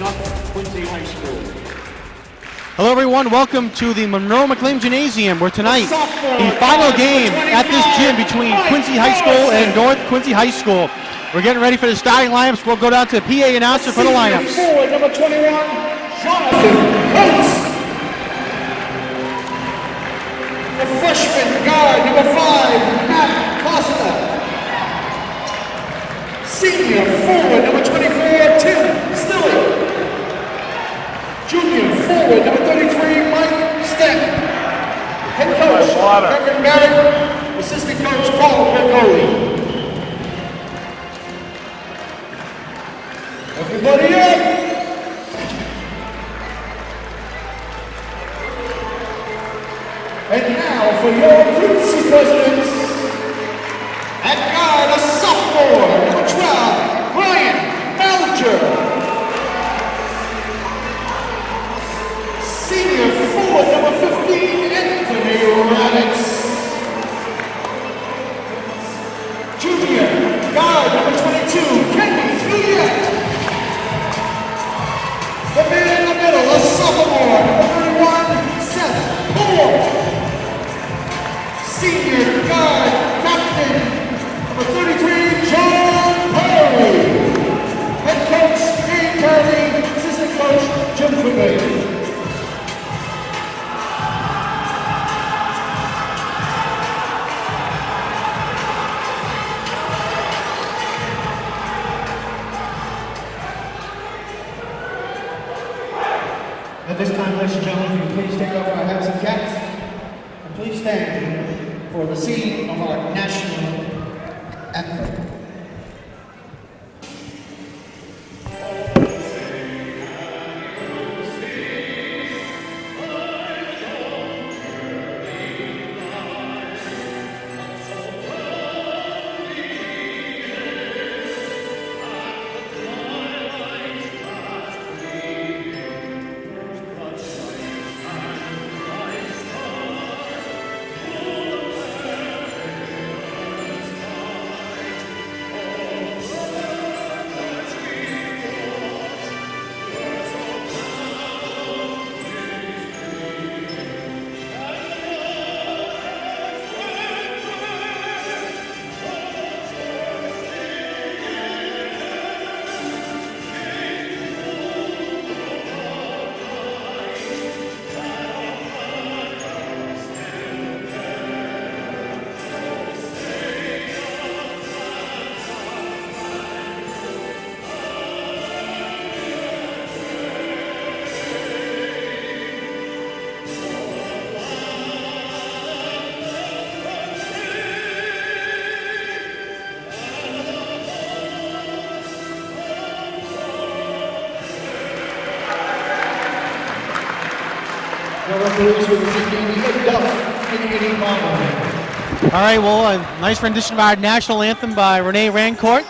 North Quincy High School. Hello everyone, welcome to the Monroe McLean Gymnasium, where tonight the final game at this gym between Quincy High School and North Quincy High School. We're getting ready for the starting lineups. We'll go down to the PA announcer for the lineups. Forward, number 21, Jonathan Coates. The freshman guard, number 5, Matt Costa. Senior forward, number 24, Tim Stilley. Junior forward, number 33, Mike Stepp. Head coach, Kevin Merrick. Assistant coach, Paul Piccoli. Everybody up! And now for your Quincy presidents. At guard, a sophomore, number 12, Brian Belger. Senior forward, number 15, Anthony Radix. Junior guard, number 22, Kenny Juliet. The man in the middle, a sophomore, number 31, Seth Moore. Senior guard, captain, number 33, John Perry. Head coach, Dave Perry. Assistant coach, Jim Quimby. At this time, ladies and gentlemen, will you please take off our hats and caps, and please stand for the singing of our national anthem. All right, well, a nice rendition of our national anthem by Renee Rancourt.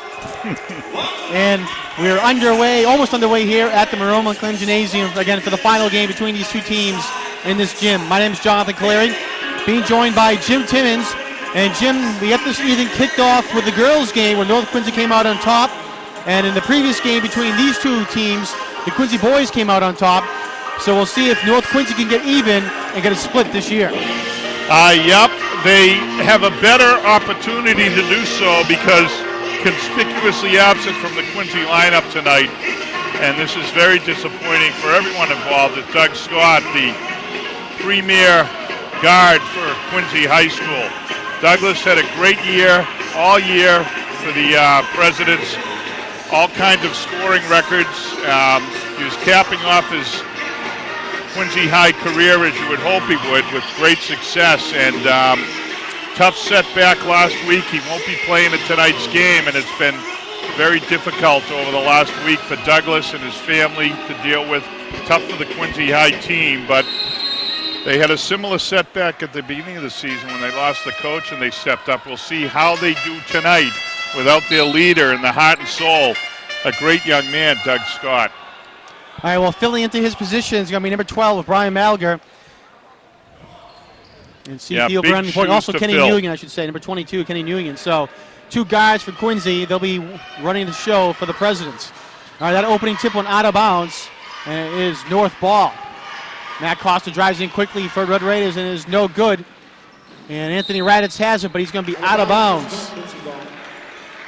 And we're almost underway here at the Monroe McLean Gymnasium, again, for the final game between these two teams in this gym. My name is Jonathan Caleri, being joined by Jim Timmons. And Jim, we got this evening kicked off with the girls' game where North Quincy came out on top. And in the previous game between these two teams, the Quincy boys came out on top. So we'll see if North Quincy can get even and get a split this year. Yep, they have a better opportunity to do so because conspicuously absent from the Quincy lineup tonight. And this is very disappointing for everyone involved. It's Doug Scott, the premier guard for Quincy High School. Douglas had a great year, all year for the Presidents. All kinds of scoring records. He was capping off his Quincy High career, as you would hope he would, with great success. And tough setback last week. He won't be playing in tonight's game, and it's been very difficult over the last week for Douglas and his family to deal with. Tough for the Quincy High team, but they had a similar setback at the beginning of the season when they lost the coach and they stepped up. We'll see how they do tonight without their leader and the heart and soul, a great young man, Doug Scott. All right, well, filling into his position is going to be number 12, Brian Malger. And Theo Brown, also Kenny Nguyen, I should say, number 22, Kenny Nguyen. So 2 guys for Quincy. They'll be running the show for the Presidents. All right, that opening tip went out of bounds, and it is North ball. Matt Costa drives in quickly for Red Raiders, and it is no good. And Anthony Raditz has it, but he's going to be out of bounds.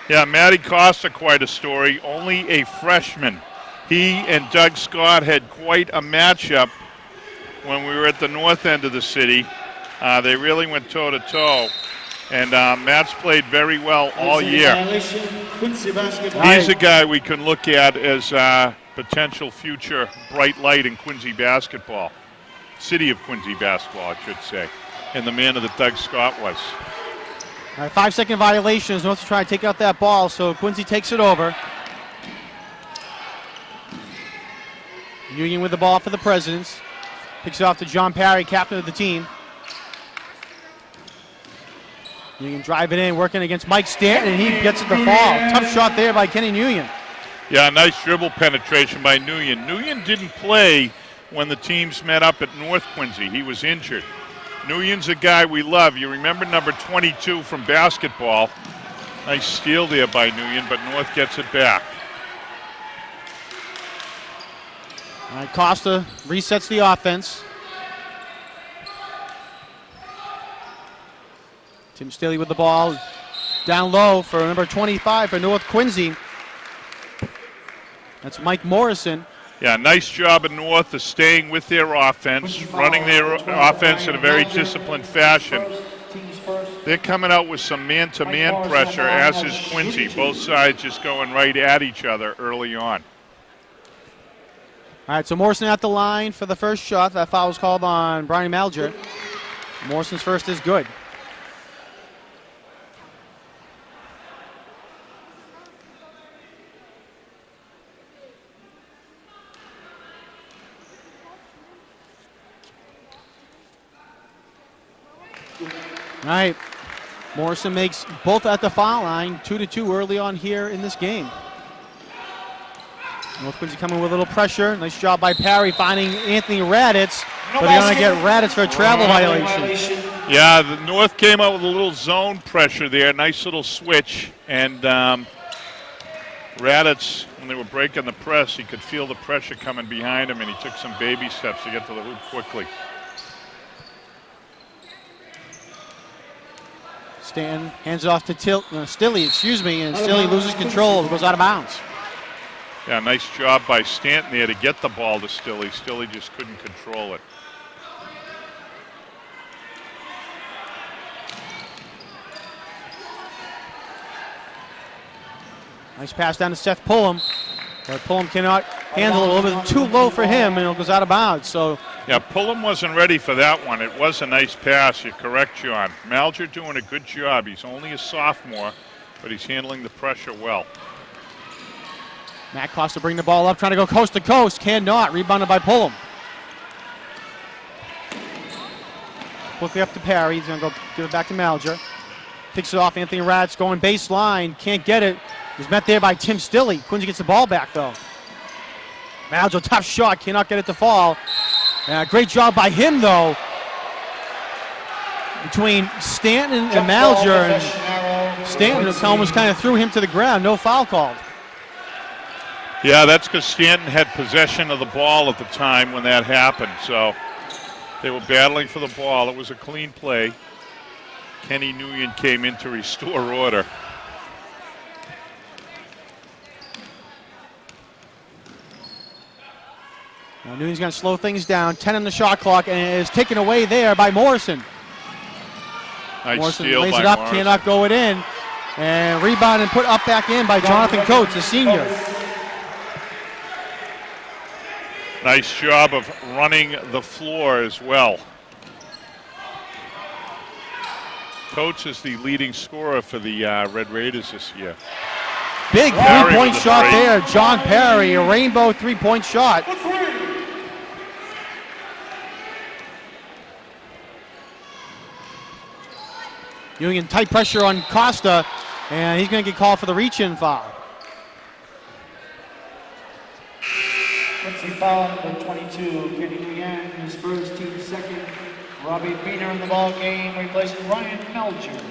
Yeah, Matty Costa, quite a story. Only a freshman. He and Doug Scott had quite a matchup when we were at the north end of the city. They really went toe-to-toe. And Matt's played very well all year. He's a guy we can look at as a potential future bright light in Quincy basketball. City of Quincy basketball, I should say. And the manner that Doug Scott was. All right, 5-second violations. North to try to take out that ball, so Quincy takes it over. Union with the ball for the Presidents. Picks it off to John Parry, captain of the team. Union drive it in, working against Mike Stanton, and he gets it to fall. Tough shot there by Kenny Nguyen. Yeah, nice dribble penetration by Nguyen. Nguyen didn't play when the teams met up at North Quincy. He was injured. Nguyen's a guy we love. You remember number 22 from basketball. Nice steal there by Nguyen, but North gets it back. All right, Costa resets the offense. Tim Stilly with the ball down low for number 25 for North Quincy. That's Mike Morrison. Yeah, nice job in North of staying with their offense, running their offense in a very disciplined fashion. They're coming out with some man-to-man pressure, as is Quincy. Both sides just going right at each other early on. All right, so Morrison at the line for the first shot. That foul was called on Brian Malger. Morrison's first is good. All right, Morrison makes both at the foul line, 2-2 early on here in this game. North Quincy coming with a little pressure. Nice job by Parry finding Anthony Raditz, but they're going to get Raditz for a travel violation. Yeah, the North came out with a little zone pressure there. Nice little switch. And Raditz, when they were breaking the press, he could feel the pressure coming behind him, and he took some baby steps to get to the hoop quickly. Stanton hands it off to Stilly, and Stilly loses control, goes out of bounds. Yeah, nice job by Stanton there to get the ball to Stilly. Stilly just couldn't control it. Nice pass down to Seth Pullum, but Pullum cannot handle it. A little bit too low for him, and it goes out of bounds. So yeah, Pullum wasn't ready for that one. It was a nice pass. You're correct, John. Malger doing a good job. He's only a sophomore, but he's handling the pressure well. Matt Costa bring the ball up, trying to go coast to coast. Cannot. Rebounded by Pullum. Quickly up to Parry. He's going to go give it back to Malger. Picks it off. Anthony Raditz going baseline. Can't get it. He's met there by Tim Stilly. Quincy gets the ball back, though. Malger, tough shot. Cannot get it to fall. Great job by him, though. Between Stanton and Malger. And Stanton almost kind of threw him to the ground. No foul called. Yeah, that's because Stanton had possession of the ball at the time when that happened. So they were battling for the ball. It was a clean play. Kenny Nguyen came in to restore order. Now Nguyen's going to slow things down. 10 on the shot clock, and it is taken away there by Morrison. Nice Morrison steal lays by it up, Morrison. cannot go it in. And rebound and put up back in by Jonathan Coates, the senior. Nice job of running the floor as well. Coates is the leading scorer for the Red Raiders this year. Big Parry three-point with the shot three. there. John Parry, a rainbow three-point shot. Union tight pressure on Costa, and he's going to get called for the reach-in foul. Quincy foul number 22, Kenny Nguyen, his first, team second. Robbie Beener in the ball game, replacing Ryan Malger.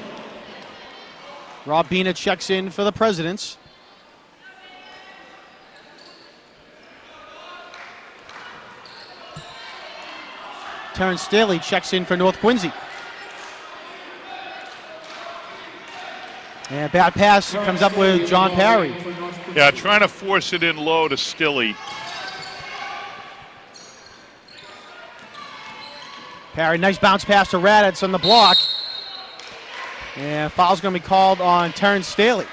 Rob Bina checks in for the Presidents. Terrence Staley checks in for North Quincy. And bad pass comes up with John Parry. Yeah, trying to force it in low to Stilley. Parry, nice bounce pass to Raditz on the block. And foul's going to be called on Terrence Staley.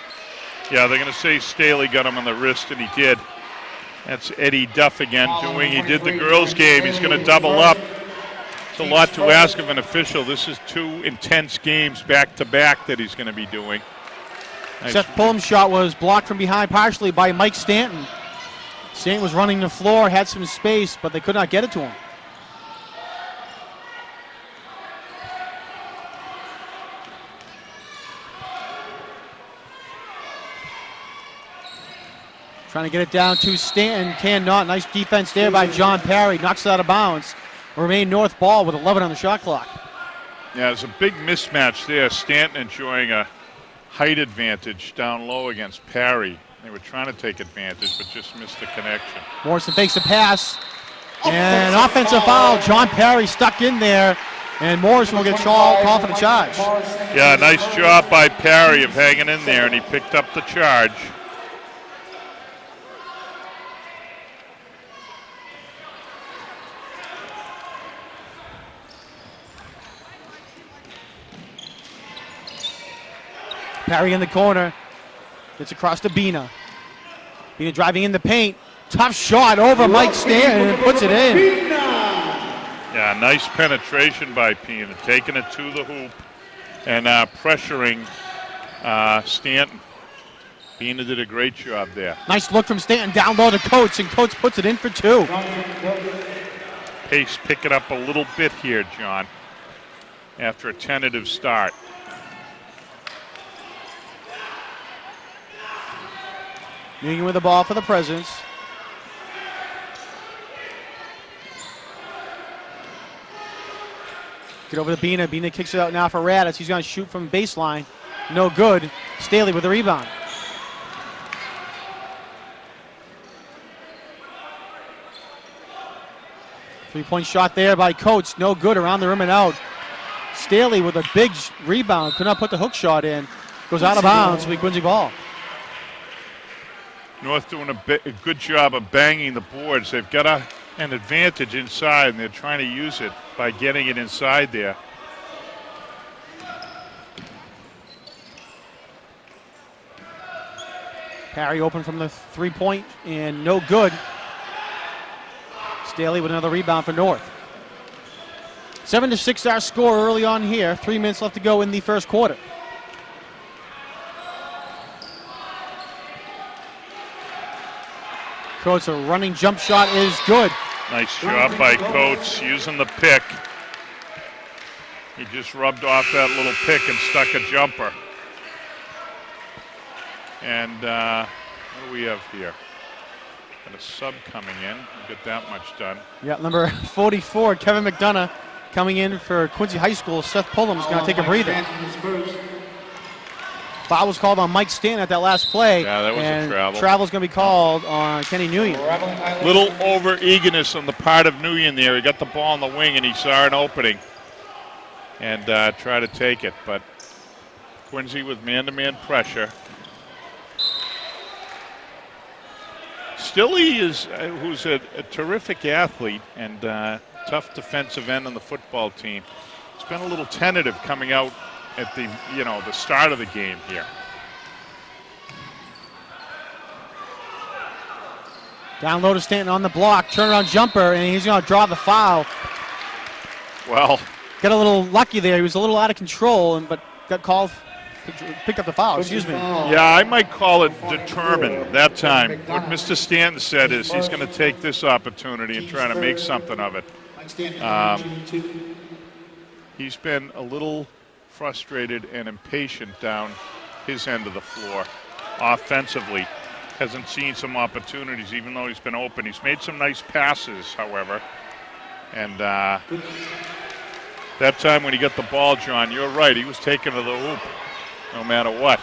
Yeah, they're going to say Staley got him on the wrist, and he did. That's Eddie Duff again doing. He did the girls' game. He's going to double up. It's a lot to ask of an official. This is 2 intense games back-to-back that he's going to be doing. Nice. Seth Pullum's shot was blocked from behind partially by Mike Stanton. Stanton was running the floor, had some space, but they could not get it to him. Trying to get it down to Stanton, cannot. Nice defense there by John Parry, knocks it out of bounds. Remain North ball with 11 on the shot clock. Yeah, there's a big mismatch there. Stanton enjoying a height advantage down low against Parry. They were trying to take advantage, but just missed the connection. Morrison fakes the pass, and offensive foul. John Parry stuck in there, and Morrison will get called for the charge. Yeah, nice job by Parry of hanging in there, and he picked up the charge. Parry in the corner. Gets across to Bina. Bina driving in the paint. Tough shot over Mike Stanton and puts it in. Yeah, nice penetration by Pina, taking it to the hoop and pressuring Stanton. Pina did a great job there. Nice look from Stanton down low to Coates, and Coates puts it in for 2. Pace pick it up a little bit here, John, after a tentative start. Union with the ball for the Presidents. Get over to Bina. Bina kicks it out now for Raditz. He's going to shoot from baseline. No good. Staley with the rebound. Three-point shot there by Coates. No good, around the rim and out. Staley with a big rebound. Could not put the hook shot in. Goes out of bounds. Will be Quincy ball. North doing a good job of banging the boards. They've got an advantage inside, and they're trying to use it by getting it inside there. Parry open from the three-point, and no good. Staley with another rebound for North. 7-6 our score early on here. 3 minutes left to go in the first quarter. Coates, a running jump shot is good. Nice job by Coates using the pick. He just rubbed off that little pick and stuck a jumper. And what do we have here? Got a sub coming in. We'll get that much done. Yeah, number 44, Kevin McDonough, coming in for Quincy High School. Seth Pullum is going to take a breather. Foul was called on Mike Stanton at that last play. Yeah, that was a travel. Travel's going to be called on Kenny Nguyen. Little over eagerness on the part of Nguyen there. He got the ball on the wing and he saw an opening and tried to take it. But Quincy with man-to-man pressure. Stilley is who's a terrific athlete and tough defensive end on the football team. It's been a little tentative coming out at the the start of the game here. Down low to Stanton on the block, turnaround jumper, and he's going to draw the foul. Well, got a little lucky there. He was a little out of control, but got called, picked up the foul. Excuse me. Yeah, I might call it determined that time. What Mr. Stanton said is he's going to take this opportunity and try to make something of it. He's been a little frustrated and impatient down his end of the floor offensively. Hasn't seen some opportunities even though he's been open. He's made some nice passes, however. And that time when he got the ball, John, you're right. He was taken to the hoop no matter what.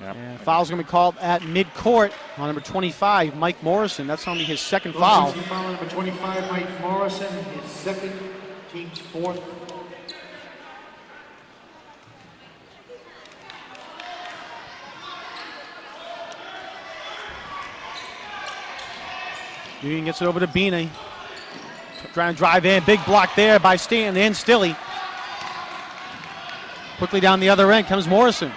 Yeah, And foul's going to be called at midcourt on number 25, Mike Morrison. That's going to be his second foul. Offensive foul on number 25, Mike Morrison, his second, team's fourth. Union gets it over to Bina. Trying to drive in. Big block there by Stanton and Stilley. Quickly down the other end comes Morrison.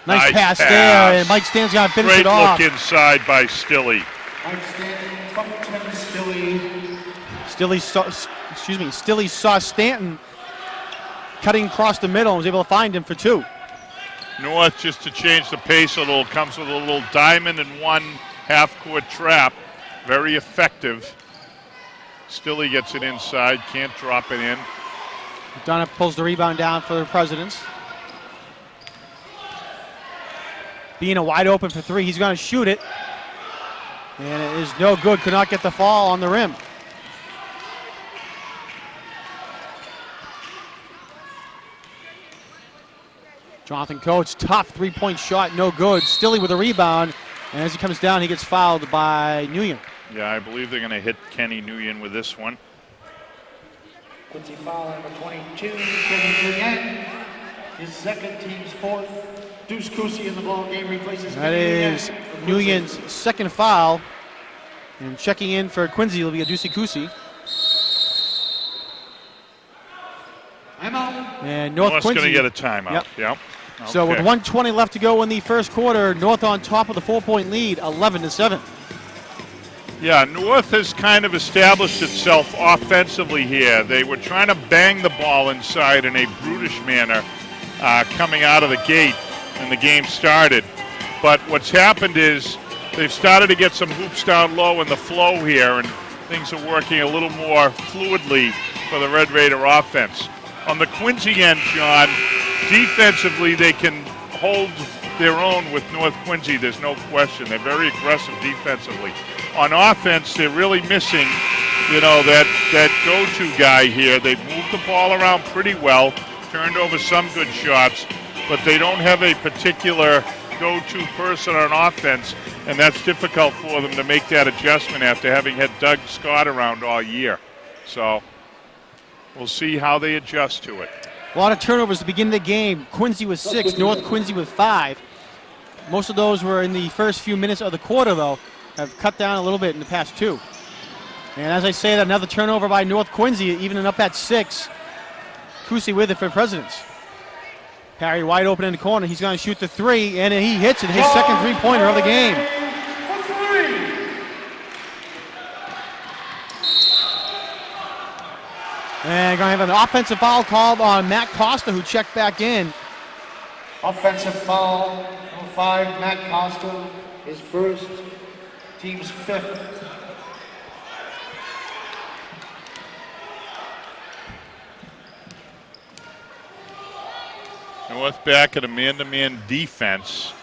Nice pass there, and Mike Stanton's got to finish Great it off. look inside by Stilley. Mike Stanton, Buckington, Stilley. Stilley saw Stanton cutting across the middle and was able to find him for two. North, just to change the pace a little, comes with a little diamond and one half-court trap. Very effective. Stilley gets it inside, can't drop it in. McDonough pulls the rebound down for the Presidents. Bina wide open for three. He's going to shoot it. And it is no good. Could not get the fall on the rim. Jonathan Coates, tough three-point shot, no good. Stilley with a rebound. And as he comes down, he gets fouled by Nguyen. Yeah, I believe they're going to hit Kenny Nguyen with this one. Quincy foul on number 22, Kenny Nguyen. His second, team's fourth. Deuce Kusi in the ball game replaces That Kenny is Nguyen. Nguyen's second foul. And checking in for Quincy will be Adusei Kusi. Timeout. And North North's Quincy. going to get a timeout. Yep. Yep. So with Okay. 1:20 left to go in the first quarter, North on top of the 4-point lead, 11-7. Yeah, North has kind of established itself offensively here. They were trying to bang the ball inside in a brutish manner coming out of the gate when the game started. But what's happened is they've started to get some hoops down low in the flow here, and things are working a little more fluidly for the Red Raider offense. On the Quincy end, John, defensively they can hold their own with North Quincy. There's no question. They're very aggressive defensively. On offense, they're really missing, that go-to guy here. They've moved the ball around pretty well, turned over some good shots, but they don't have a particular go-to person on offense, and that's difficult for them to make that adjustment after having had Doug Scott around all year. So we'll see how they adjust to it. A lot of turnovers to begin the game. Quincy with 6, North Quincy with 5. Most of those were in the first few minutes of the quarter, though. Have cut down a little bit in the past 2. And as I say that, another turnover by North Quincy, evening up at 6. Kusi with it for Presidents. Parry wide open in the corner. He's going to shoot the 3, and he hits it. His second three-pointer of the game. And going to have an offensive foul called on Matt Costa, who checked back in. Offensive foul, number 5, Matt Costa, his first, team's fifth. North back at a man-to-man defense.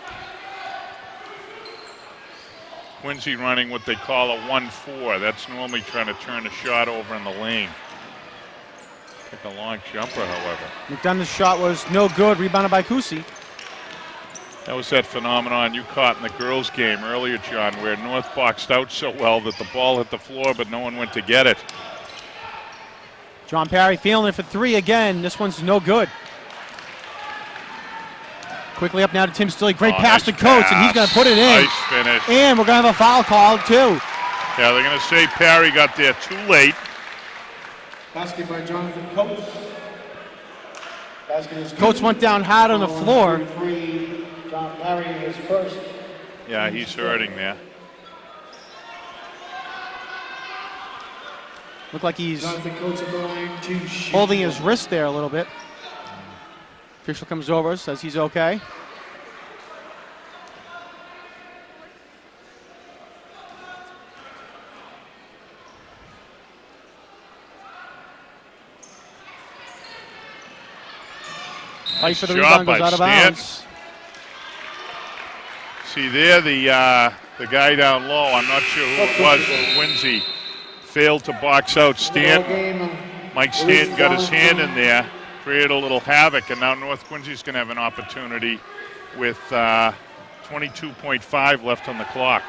Quincy running what they call a 1-4. That's normally trying to turn a shot over in the lane. Took a long jumper, however. McDonough's shot was no good, rebounded by Kusi. That was that phenomenon you caught in the girls' game earlier, John, where North boxed out so well that the ball hit the floor, but no one went to get it. John Parry feeling it for 3 again. This one's no good. Quickly up now to Tim Stilley. Great pass nice to Coates, and he's going to put it in. Nice finish. And we're going to have a foul called, too. Yeah, they're going to say Parry got there too late. Basket by Jonathan Coates. Basket is Coates went down hard on the floor. 33, John Parry is first. Yeah, he's hurting there. Looked like he's Jonathan Coates at the line to shoot. holding his wrist there a little bit. Official comes over, says he's okay. Fight for the Shot rebound, goes by out of Stan. bounds. See there, the guy down low, I'm not sure who it was, but Quincy failed to box out Stanton. Mike Stanton got his hand in there, created a little havoc, and now North Quincy's going to have an opportunity with 22.5 left on the clock.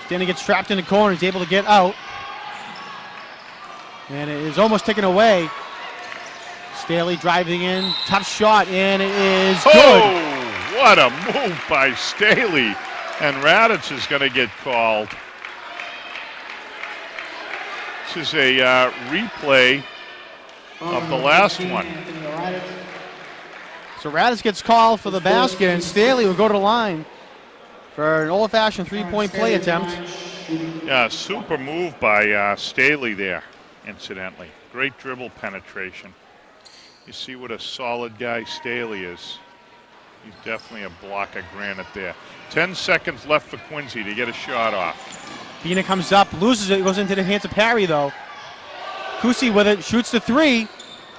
Stanley gets trapped in the corner. He's able to get out. And it is almost taken away. Staley driving in. Tough shot, and it is good. Oh, what a move by Staley. And Raditz is going to get called. This is a replay of the last one. So Raditz gets called for the basket, and Staley will go to the line for an old-fashioned three-point play attempt. Yeah, super move by Staley there, incidentally. Great dribble penetration. You see what a solid guy Staley is. He's definitely a block of granite there. 10 seconds left for Quincy to get a shot off. Bina comes up, loses it, goes into the hands of Parry, though. Kusi with it, shoots the three,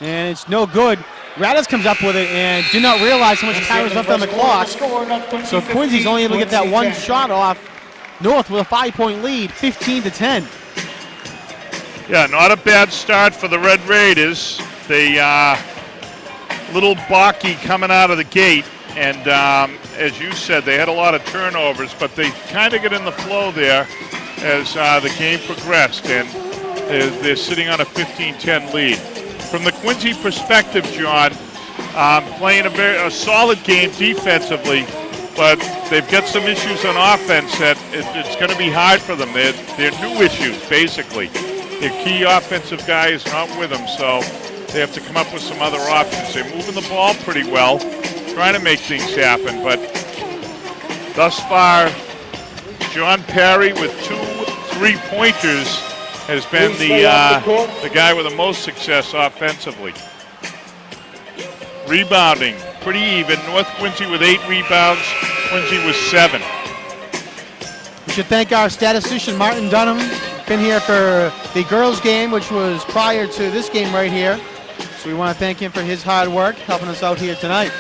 and it's no good. Raditz comes up with it and did not realize how much time was left on the clock. So Quincy's only able to get that one shot off. North with a 5-point lead, 15-10. Yeah, not a bad start for the Red Raiders. They little balky coming out of the gate, and as you said, they had a lot of turnovers, but they kind of get in the flow there as the game progressed, and they're sitting on a 15-10 lead. From the Quincy perspective, John, playing a solid game defensively, but they've got some issues on offense that it's going to be hard for them. They're new issues, basically. Their key offensive guy is not with them, so they have to come up with some other options. They're moving the ball pretty well, trying to make things happen, but thus far, John Parry with 2 3-pointers has been the guy with the most success offensively. Rebounding, pretty even. North Quincy with 8 rebounds, Quincy with 7. We should thank our statistician, Martin Dunham. Been here for the girls' game, which was prior to this game right here. So we want to thank him for his hard work, helping us out here tonight.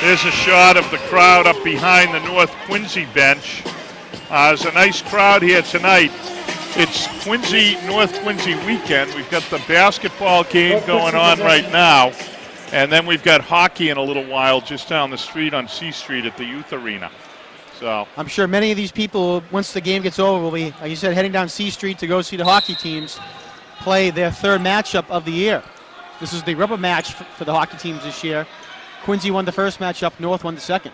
There's a shot of the crowd up behind the North Quincy bench. There's a nice crowd here tonight. It's North Quincy weekend. We've got the basketball game going on right now, and then we've got hockey in a little while just down the street on C Street at the Youth Arena. So I'm sure many of these people, once the game gets over, will be, like you said, heading down C Street to go see the hockey teams play their third matchup of the year. This is the rubber match for the hockey teams this year. Quincy won the first matchup, North won the second.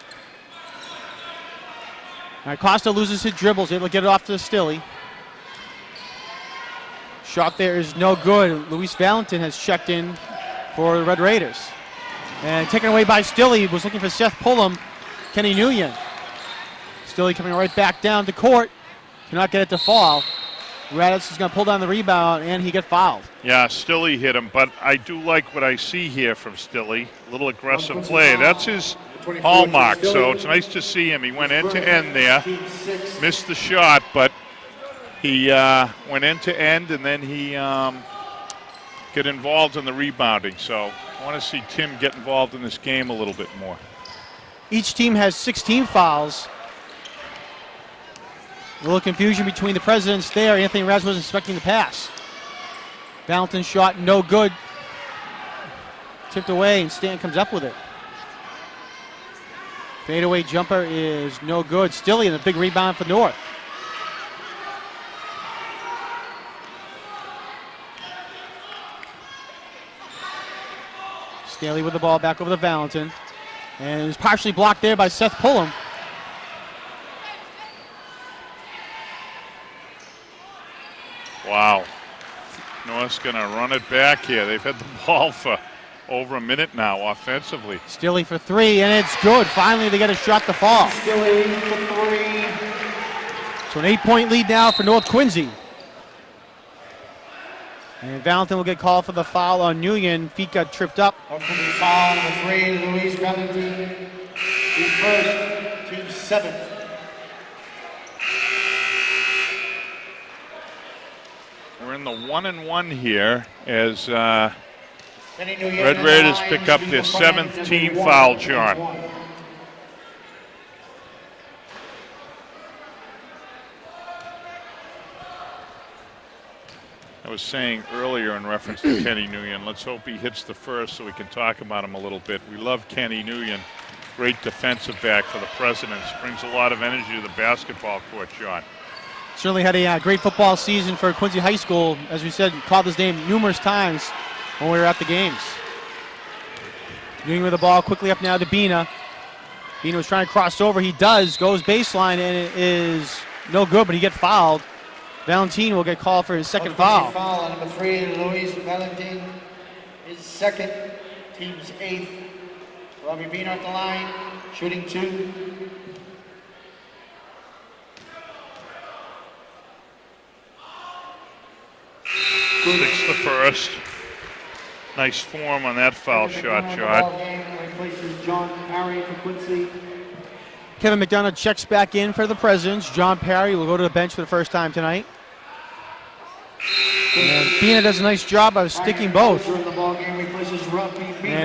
All right, Costa loses his dribbles, able to get it off to Stilly. Shot there is no good. Luis Valentin has checked in for the Red Raiders. And taken away by Stilly, was looking for Seth Pullum, Kenny Nguyen. Stilly coming right back down to court. Cannot get it to fall. Raditz is going to pull down the rebound, and he got fouled. yeah, Stilly hit him, but I do like what I see here from Stilly. A little aggressive play. That's his hallmark, so it's nice to see him. He went end to end there, missed the shot, but he went end to end, and then he get involved in the rebounding. So I want to see Tim get involved in this game a little bit more. Each team has 16 fouls. A little confusion between the presidents there. Anthony Raz was expecting the pass. Valentin shot no good. Tipped away, and Stan comes up with it. Fadeaway jumper is no good. Stilly in a big rebound for North. Staley with the ball back over to Valentin. And it was partially blocked there by Seth Pullum. Wow. North's going to run it back here. They've had the ball for over a minute now offensively. Stilly for 3, and it's good. Finally, they get a shot to fall. Stilly for 3. So an 8-point lead now for North Quincy. And Valentin will get called for the foul on Nguyen. Feet got tripped up. Offensive foul number 3, Luis Valentin. Team first, team 7th. We're in the 1-and-1 here as Kenny Nguyen Red on the Raiders line, pick up shooting their from behind, 7th number team 1, foul, number John. 1. was saying earlier in reference to Kenny Nguyen, let's hope he hits the first so we can talk about him a little bit. We love Kenny Nguyen. Great defensive back for the Presidents. Brings a lot of energy to the basketball court, John. Certainly had a great football season for Quincy High School. As we said, called his name numerous times when we were at the games. Nguyen with the ball quickly up now to Bina. Bina was trying to cross over. He does. Goes baseline, and it is no good, but he gets fouled. Valentin will get called for his second foul. Foul on number 3, Luis Valentin. His second, team's 8th. Robbie Bina at the line, shooting 2. Takes the first. Nice form on that foul shot, John. Replaces John Parry for Quincy. Kevin McDonough checks back in for the Presidents. John Parry will go to the bench for the first time tonight. And Bina does a nice job of sticking both. And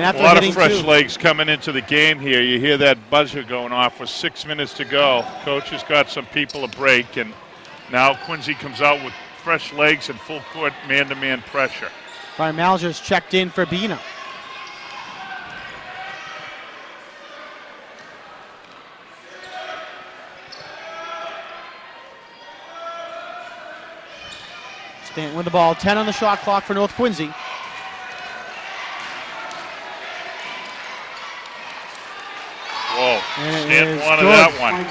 after A lot of hitting fresh 2, legs coming into the game here. You hear that buzzer going off with 6 minutes to go. Coach has got some people a break, and now Quincy comes out with fresh legs and full court man-to-man pressure. Brian Malger's checked in for Bina. Stanton with the ball, 10 on the shot clock for North Quincy. Whoa, And it Stanton is wanted good. that one.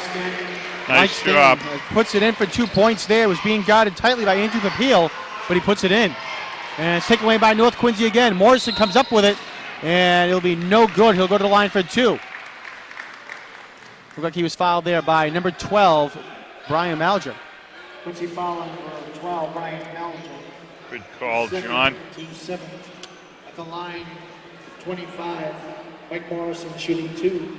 Mike Nice job. Stanton puts it in for 2 points there. Was being guarded tightly by Andrew Papil, but he puts it in. And it's taken away by North Quincy again. Morrison comes up with it, and it'll be no good. He'll go to the line for 2. Looked like he was fouled there by number 12, Brian Malger. Quincy fouling for 12, Brian Malger. Good call, John. Team 7 at the line, 25. Mike Morrison shooting 2.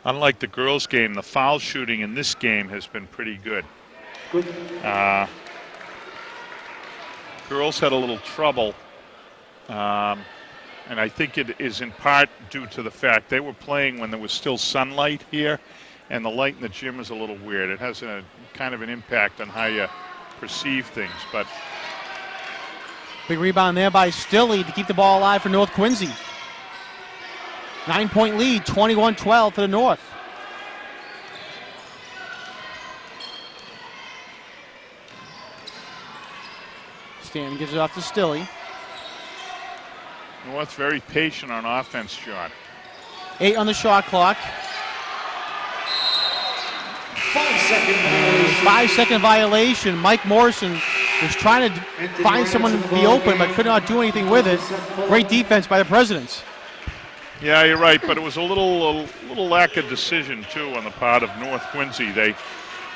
Unlike the girls' game, the foul shooting in this game has been pretty good. Good. Girls had a little trouble, and I think it is in part due to the fact they were playing when there was still sunlight here, and the light in the gym is a little weird. It has a kind of an impact on how you perceive things. But Big rebound there by Stilley to keep the ball alive for North Quincy. 9-point lead, 21-12 for the North. Stanton gives it off to Stilley. North very patient on offense, John. 8 on the shot clock. 5-second violation. 5-second violation. Mike Morrison was trying to find someone to be open, but could not do anything with it. Great defense by the Presidents. Yeah, you're right, but it was a little lack of decision, too, on the part of North Quincy. They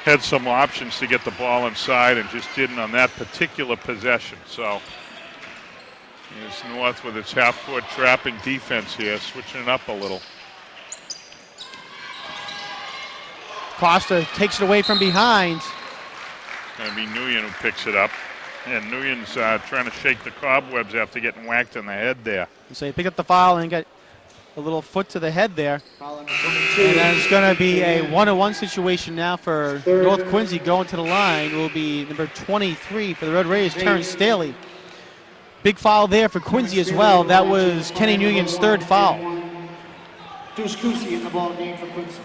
had some options to get the ball inside and just didn't on that particular possession. So here's North with its half-court trapping defense here, switching it up a little. Costa takes it away from behind. Going to be Nguyen who picks it up. And Nguyen's trying to shake the cobwebs after getting whacked in the head there. So he picked up the foul and got a little foot to the head there. Foul on And 22. then it's going to be a 1-on-1 situation now for North Quincy. Going to the line will be number 23 for the Red Raiders, Terrence Staley. Big foul there for Quincy as well. That was Kenny Nguyen's third foul. Deuce Kusi in the ball game for Quincy.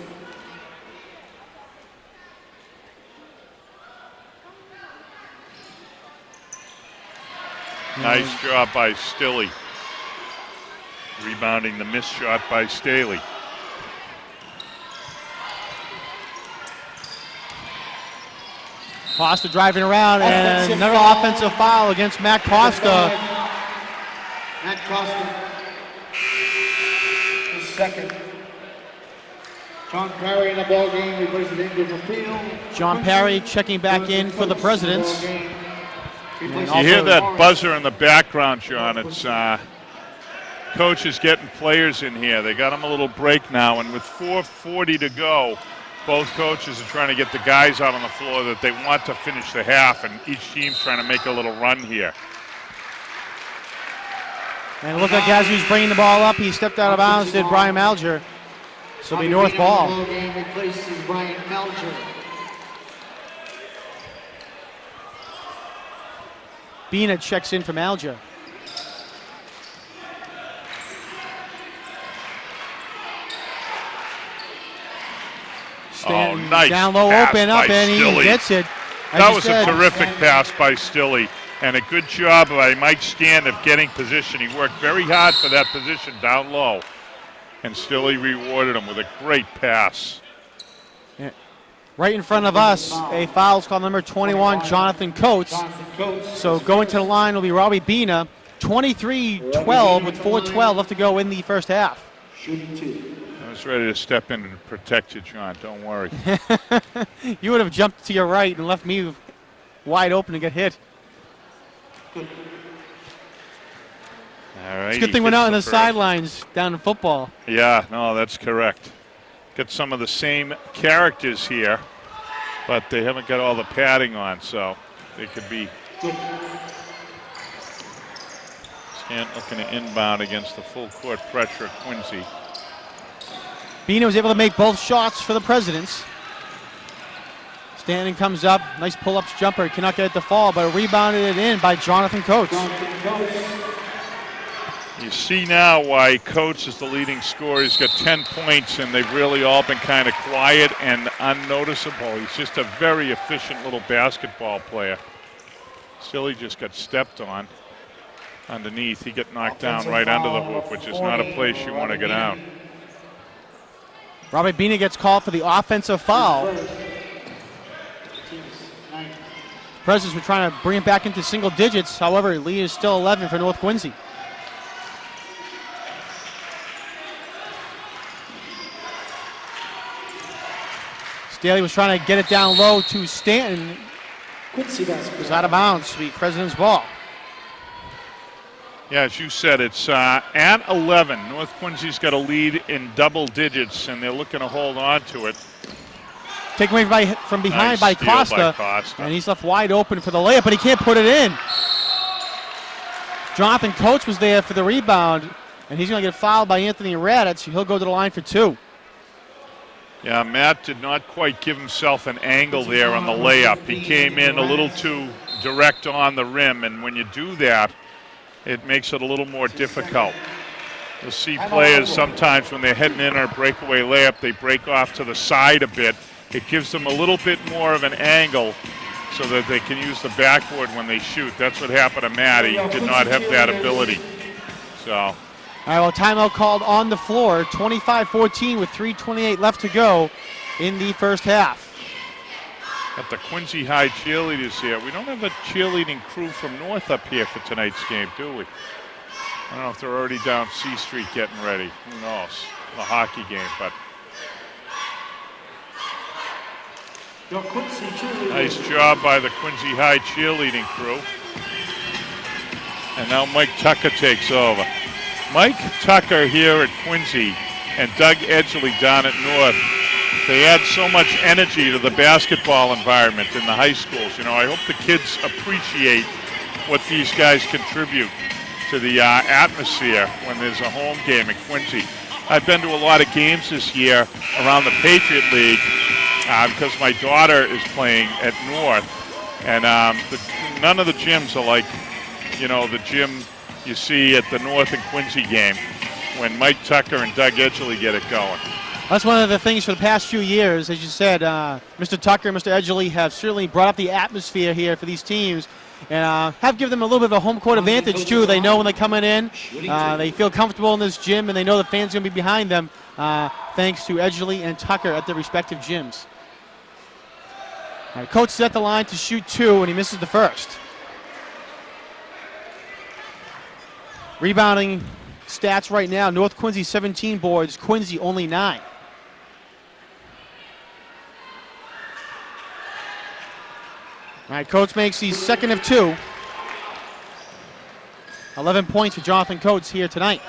Nice job by Stilley. Rebounding the missed shot by Staley. Costa driving around, and another offensive foul against Matt Costa. Matt Costa. His second. John Parry in the ball game replaces Andrew Papil. John Parry checking back in for the Presidents. You hear that buzzer in the background, John. It's coaches getting players in here. They got them a little break now, and with 4:40 to go, both coaches are trying to get the guys out on the floor that they want to finish the half, and each team's trying to make a little run here. And it looked like as he was bringing the ball up, he stepped out of bounds, did Brian Malger. So it'll be North ball. The ball game replaces Brian Melcher. Bina checks in from Alger. Stanton nice down low, pass open up, by and he Stille. gets it. As That you was said, a terrific pass by Stille, and a good job by Mike Stanton of getting position. He worked very hard for that position down low, and Stille rewarded him with a great pass. right in front of us, a foul's called number 21, Jonathan Coates. So going to the line will be Robbie Bina, 23-12 with 4:12 left to go in the first half. Shooting 2. I was ready to step in and protect you, John. Don't worry. You would have jumped to your right and left me wide open to get hit. All right. It's a good thing we're not on the sidelines down in football. Yeah, no, that's correct. Got some of the same characters here, but they haven't got all the padding on, so they could be. Stanton looking to inbound against the full court pressure of Quincy. Bina was able to make both shots for the Presidents. Stanton comes up, nice pull-ups jumper, cannot get it to fall, but rebounded it in by Jonathan Coates. You see now why Coates is the leading scorer. He's got 10 points, and they've really all been kind of quiet and unnoticeable. He's just a very efficient little basketball player. Stille just got stepped on underneath. He got knocked down right under the hoop, which is not a place you want to go down. Robbie Bina gets called for the offensive foul. Presidents were trying to bring it back into single digits. However, lead is still 11 for North Quincy. Staley was trying to get it down low to Stanton. Quincy It basketball. was out of bounds to be President's ball. Yeah, as you said, it's at 11. North Quincy's got a lead in double digits, and they're looking to hold on to it. Taken away from behind by Nice steal by Costa, Costa. and he's left wide open for the layup, but he can't put it in. Jonathan Coates was there for the rebound, and he's going to get fouled by Anthony Raditz. He'll go to the line for 2. Yeah, Matt did not quite give himself an angle there on the layup. He came in a little too direct on the rim, and when you do that, it makes it a little more difficult. You'll see players sometimes when they're heading in on a breakaway layup, they break off to the side a bit. It gives them a little bit more of an angle so that they can use the backboard when they shoot. That's what happened to Matt. He did not have that ability. So, All right, well, timeout called on the floor. 25-14 with 3:28 left to go in the first half. got the Quincy High cheerleaders here. We don't have a cheerleading crew from North up here for tonight's game, do we? I don't know if they're already down C Street getting ready. Who knows? The hockey game, but Your Quincy cheerleaders. nice job by the Quincy High cheerleading crew. And now Mike Tucker takes over. Mike Tucker here at Quincy and Doug Edgley down at North. They add so much energy to the basketball environment in the high schools. You know, I hope the kids appreciate what these guys contribute to the atmosphere when there's a home game at Quincy. I've been to a lot of games this year around the Patriot League because my daughter is playing at North, and none of the gyms are like, you know, the gym you see at the North and Quincy game when Mike Tucker and Doug Edgley get it going. That's one of the things for the past few years. As you said, Mr. Tucker and Mr. Edgley have certainly brought up the atmosphere here for these teams and have given them a little bit of a home court advantage, too. They know when they're coming in, they feel comfortable in this gym, and they know the fans are going to be behind them thanks to Edgley and Tucker at their respective gyms. All right, Coach is at the line to shoot 2, and he misses the first. Rebounding stats right now, North Quincy 17 boards, Quincy only 9. All right, Coates makes the second of 2. 11 points for Jonathan Coates here tonight.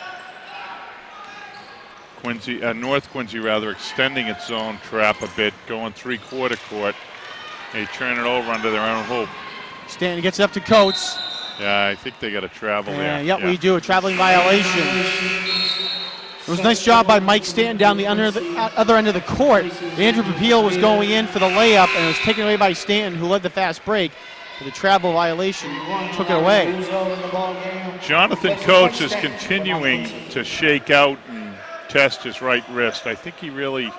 Quincy, North Quincy rather, extending its zone trap a bit, going three-quarter court. They turn it over under their own hoop. Stanton gets it up to Coates. Yeah, I think they got to travel there. Yep, we do. A traveling violation. It was a nice job by Mike Stanton down the other end of the court. Andrew Papil was going in for the layup, and it was taken away by Stanton, who led the fast break. for the travel violation, took it away. Jonathan Coates is continuing to shake out and test his right wrist. I think he really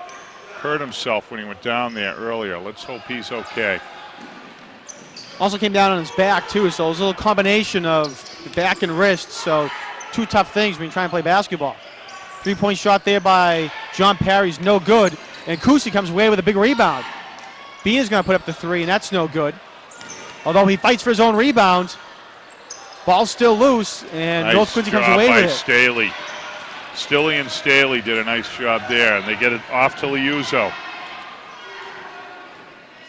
hurt himself when he went down there earlier. Let's hope he's okay. Also came down on his back, too, so it was a little combination of the back and wrist, so two tough things when you try and play basketball. 3-point shot there by John Parry's no good, and Kusi comes away with a big rebound. Beaner's going to put up the three, and that's no good. Although he fights for his own rebound, ball's still loose, and North Quincy comes away with it. Staley. Stilly and Staley did a nice job there, and they get it off to Liuzzo.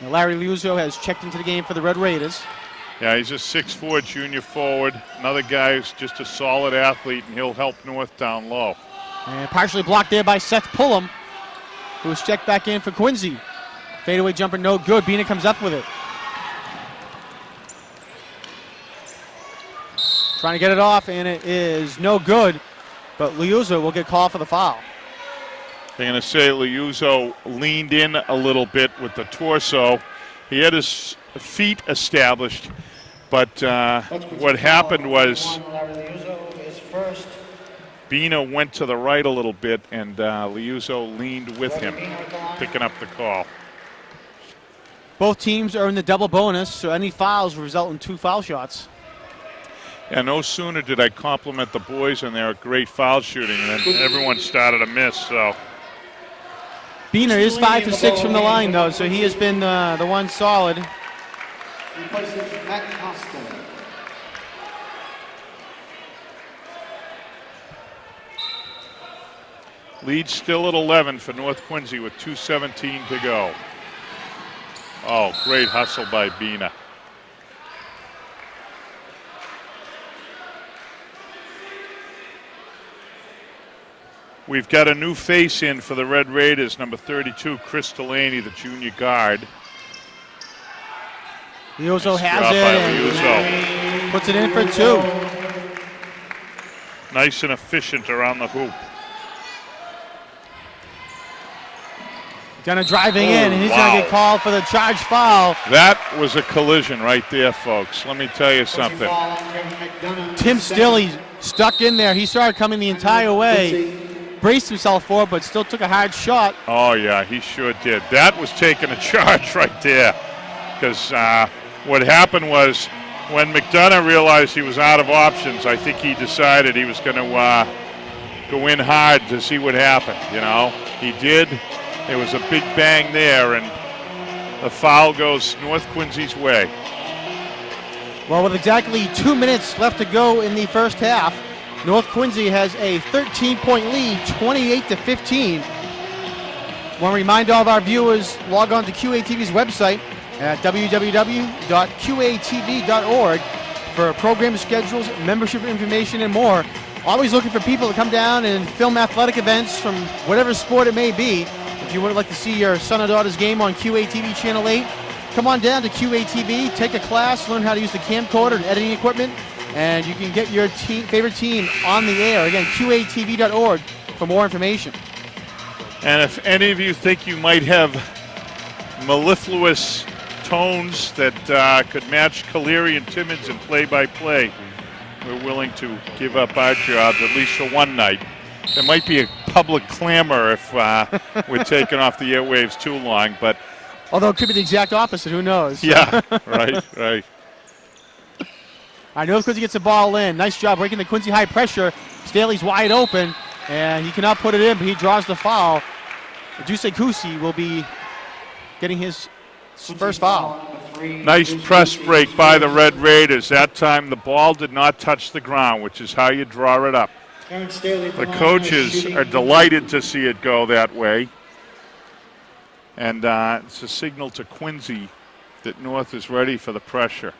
Now Larry Liuzzo has checked into the game for the Red Raiders. Yeah, he's a 6'4" junior forward. Another guy who's just a solid athlete, and he'll help North down low. And partially blocked there by Seth Pullum, who was checked back in for Quincy. Fadeaway jumper no good. Biener comes up with it. Trying to get it off, and it is no good. But Liuzzo will get called for the foul. They're going to say Liuzzo leaned in a little bit with the torso. He had his feet established, but what happened was Biener went to the right a little bit, and Liuzzo leaned with him, picking up the call. Both teams are in the double bonus, so any fouls will result in 2 foul shots. And no sooner did I compliment the boys on their great foul shooting than everyone started to miss. So Biener is 5 for 6 from the line, though, so he has been the one solid. Replaces Matt Costa. lead still at 11 for North Quincy with 2:17 to go. Oh, great hustle by Biener. We've got a new face in for the Red Raiders, number 32, Chris Delaney, the junior guard. Liuzzo Nice has job it by and puts it in for 2. Nice and efficient around the hoop. Gunner driving in, and he's wow. going to get called for the charge foul. That was a collision right there, folks. Let me tell you something. Tim Stilley stuck in there. He started coming the entire way. Braced himself for it, but still took a hard shot. Oh, yeah, he sure did. That was taking a charge right there. Because what happened was when McDonough realized he was out of options, I think he decided he was going to go in hard to see what happened, you know. He did. There was a big bang there, and the foul goes North Quincy's way. Well, with exactly 2 minutes left to go in the first half, North Quincy has a 13-point lead, 28-15. Want to remind all of our viewers, log on to QATV's website at www.qatv.org for program schedules, membership information, and more. Always looking for people to come down and film athletic events from whatever sport it may be. If you would like to see your son or daughter's game on QATV Channel 8, come on down to QATV, take a class, learn how to use the camcorder and editing equipment, and you can get your favorite team on the air. Again, QATV.org for more information. And if any of you think you might have mellifluous tones that could match Caleri and Timmons in play-by-play, we're willing to give up our jobs at least for one night. There might be a public clamor if we're taking off the airwaves too long, but... Although it could be the exact opposite, who knows? Yeah, right. All right, North Quincy gets the ball in. Nice job breaking the Quincy high pressure. Staley's wide open, and he cannot put it in, but he draws the foul. Deuce Kusi will be getting his first foul. Nice press break by the Red Raiders. That time the ball did not touch the ground, which is how you draw it up. The coaches are delighted to see it go that way. And it's a signal to Quincy that North is ready for the pressure.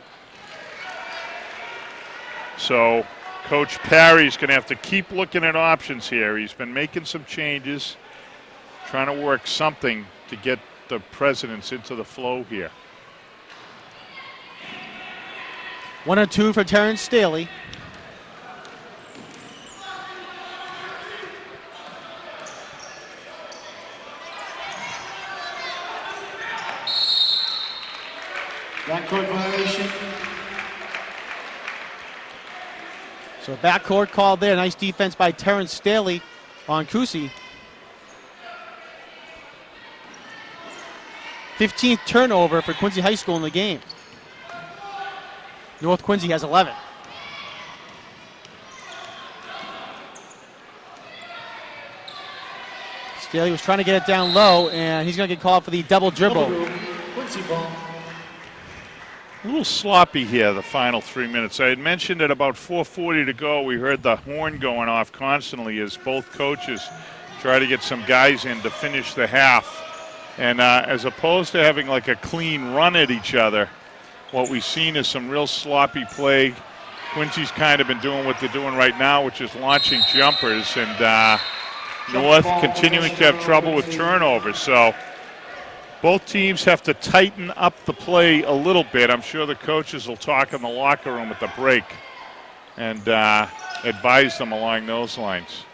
So Coach Parry's going to have to keep looking at options here. He's been making some changes, trying to work something to get the Presidents into the flow here. 1 or 2 for Terrence Staley. Backcourt violation. So backcourt called there. Nice defense by Terrence Staley on Kusi. 15th turnover for Quincy High School in the game. North Quincy has 11. Staley was trying to get it down low, and he's going to get called for the double dribble. Quincy ball. A little sloppy here, the final 3 minutes. I had mentioned at about 4:40 to go, we heard the horn going off constantly as both coaches try to get some guys in to finish the half. And as opposed to having like a clean run at each other, what we've seen is some real sloppy play. Quincy's kind of been doing what they're doing right now, which is launching jumpers, and North continuing to have trouble with turnovers. So both teams have to tighten up the play a little bit. I'm sure the coaches will talk in the locker room at the break and advise them along those lines.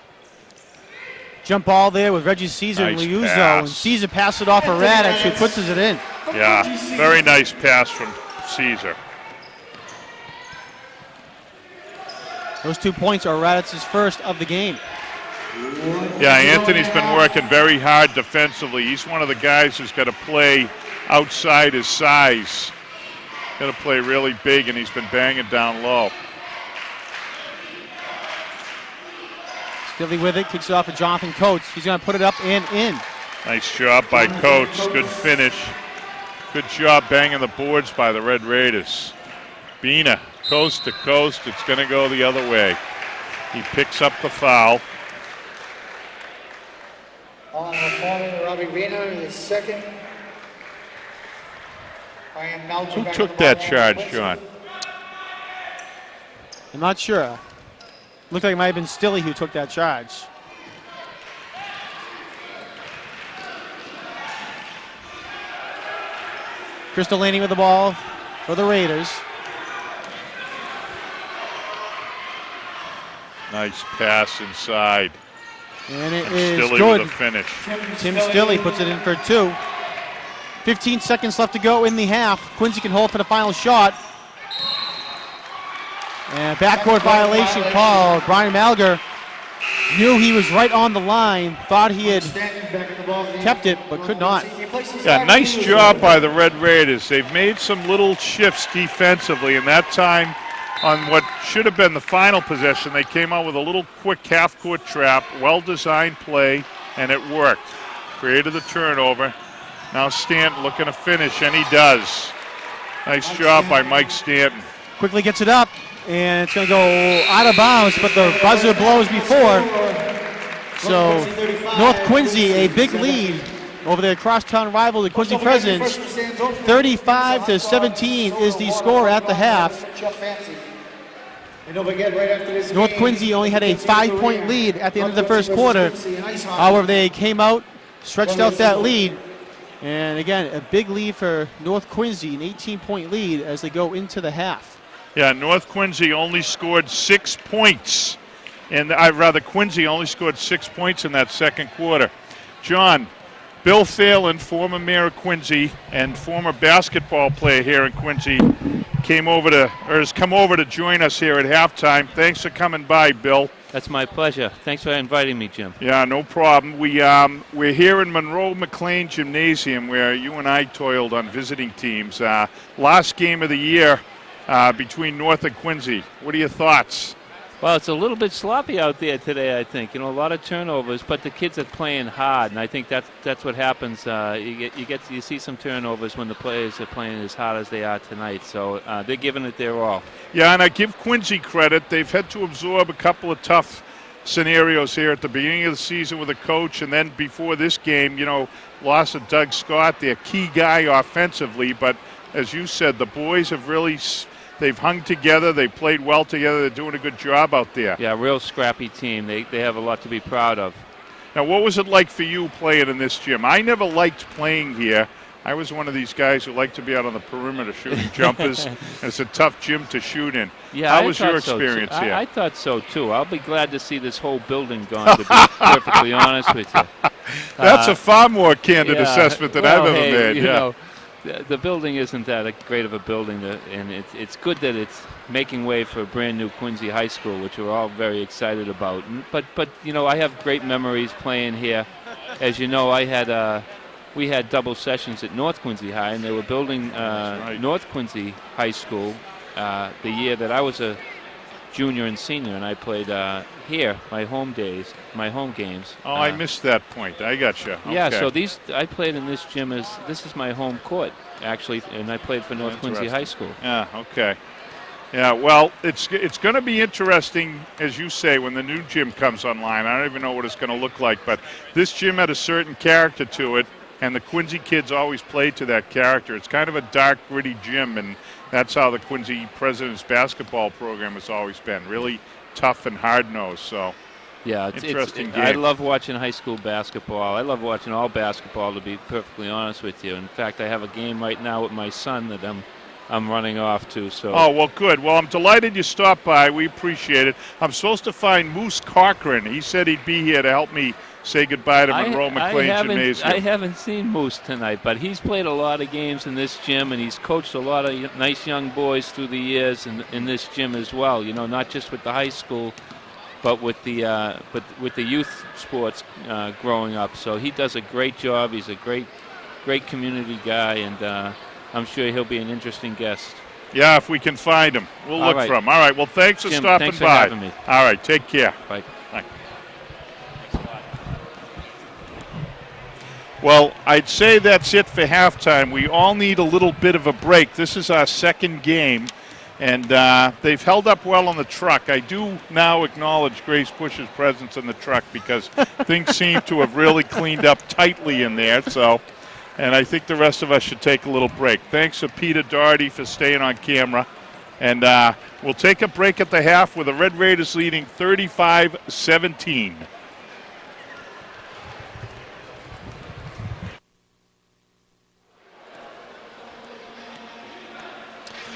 Jump ball there with Reggie Caesar and Nice Liuzzo. pass. And Caesar passed it off a rat, actually puts it in. Yeah, very nice pass from Caesar. Those 2 points are Raddatz's first of the game. Yeah, Anthony's been working very hard defensively. He's one of the guys who's got to play outside his size. Got to play really big, and he's been banging down low. Stilly with it, kicks it off to Jonathan Coates. He's going to put it up and in. Nice job by Coates. Good finish. Good job banging the boards by the Red Raiders. Bina, coast to coast. It's going to go the other way. He picks up the foul. On the corner, Robbie Bina is second. Ryan Melcher Who back took on the that ball. charge, John? I'm not sure. Looked like it might have been Stilly who took that charge. Crystal Laney with the ball for the Raiders. Nice pass inside. And it And is Stilly good. with a finish. Tim Stilly puts it in for 2. 15 seconds left to go in the half. Quincy can hold for the final shot. And backcourt violation called. Brian Malger knew he was right on the line, thought he had kept it, but could not. Yeah, nice job by the Red Raiders. They've made some little shifts defensively, and that time on what should have been the final possession, they came out with a little quick half-court trap, well-designed play, and it worked. Created the turnover. Now Stanton looking to finish, and he does. Nice job by Mike Stanton. Quickly gets it up, and it's going to go out of bounds, but the buzzer blows before. So North Quincy, a big lead over their crosstown rival, the Quincy Presidents. 35-17 is the score at the half. North Quincy only had a 5-point lead at the end of the first quarter. However, they came out, stretched out that lead. And again, a big lead for North Quincy, an 18-point lead as they go into the half. Yeah, North Quincy only scored 6 points. And Quincy only scored 6 points in that second quarter. John, Bill Phelan, former mayor of Quincy and former basketball player here in Quincy, has come over to join us here at halftime. Thanks for coming by, Bill. That's my pleasure. Thanks for inviting me, Jim. Yeah, no problem. We're here in Monroe McLean Gymnasium where you and I toiled on visiting teams. Last game of the year between North and Quincy. What are your thoughts? Well, it's a little bit sloppy out there today, I think. A lot of turnovers, but the kids are playing hard, and I think that's what happens. You see some turnovers when the players are playing as hard as they are tonight. So they're giving it their all. Yeah, and I give Quincy credit. They've had to absorb a couple of tough scenarios here at the beginning of the season with a coach, and then before this game, loss of Doug Scott, their key guy offensively. But as you said, the boys have really. They've hung together. They played well together. They're doing a good job out there. Yeah, real scrappy team. They have a lot to be proud of. Now, what was it like for you playing in this gym? I never liked playing here. I was one of these guys who liked to be out on the perimeter shooting jumpers. And it's a tough gym to shoot in. Yeah, How was your experience here? I thought so, too. I'll be glad to see this whole building gone, to be perfectly honest with you. That's a far more candid assessment than I've ever made. the building isn't that great of a building, and it's good that it's making way for a brand new Quincy High School, which we're all very excited about. But you know, I have great memories playing here. As you know, we had double sessions at North Quincy High, and they were building North Quincy High School the year that I was a junior and senior, and I played here, my home games. Oh, I missed that point. I got you. Yeah, Okay. so I played in this gym this is my home court, actually, and I played for North Quincy High School. Yeah, okay. Yeah, well, it's going to be interesting, as you say, when the new gym comes online. I don't even know what it's going to look like, but this gym had a certain character to it, and the Quincy kids always played to that character. It's kind of a dark, gritty gym, and that's how the Quincy President's basketball program has always been, really tough and hard-nosed. So, yeah, interesting game. I love watching high school basketball. I love watching all basketball, to be perfectly honest with you. In fact, I have a game right now with my son that I'm running off to. So. Oh, well, good. Well, I'm delighted you stopped by. We appreciate it. I'm supposed to find Moose Cochran. He said he'd be here to help me say goodbye to Monroe McLean Gymnasium. I haven't seen Moose tonight, but he's played a lot of games in this gym, and he's coached a lot of nice young boys through the years in this gym as well. You know, not just with the high school, but with the youth sports growing up. So he does a great job. He's a great community guy, and I'm sure he'll be an interesting guest. Yeah, if we can find him. We'll look for him. All right, well, thanks for Jim, stopping thanks for by. having me. All right, take care. Bye. Bye. Well, I'd say that's it for halftime. We all need a little bit of a break. This is our second game, and they've held up well on the truck. I do now acknowledge Grace Bush's presence in the truck because things seem to have really cleaned up tightly in there. So, and I think the rest of us should take a little break. Thanks to Peter Doherty for staying on camera. And we'll take a break at the half with the Red Raiders leading 35-17.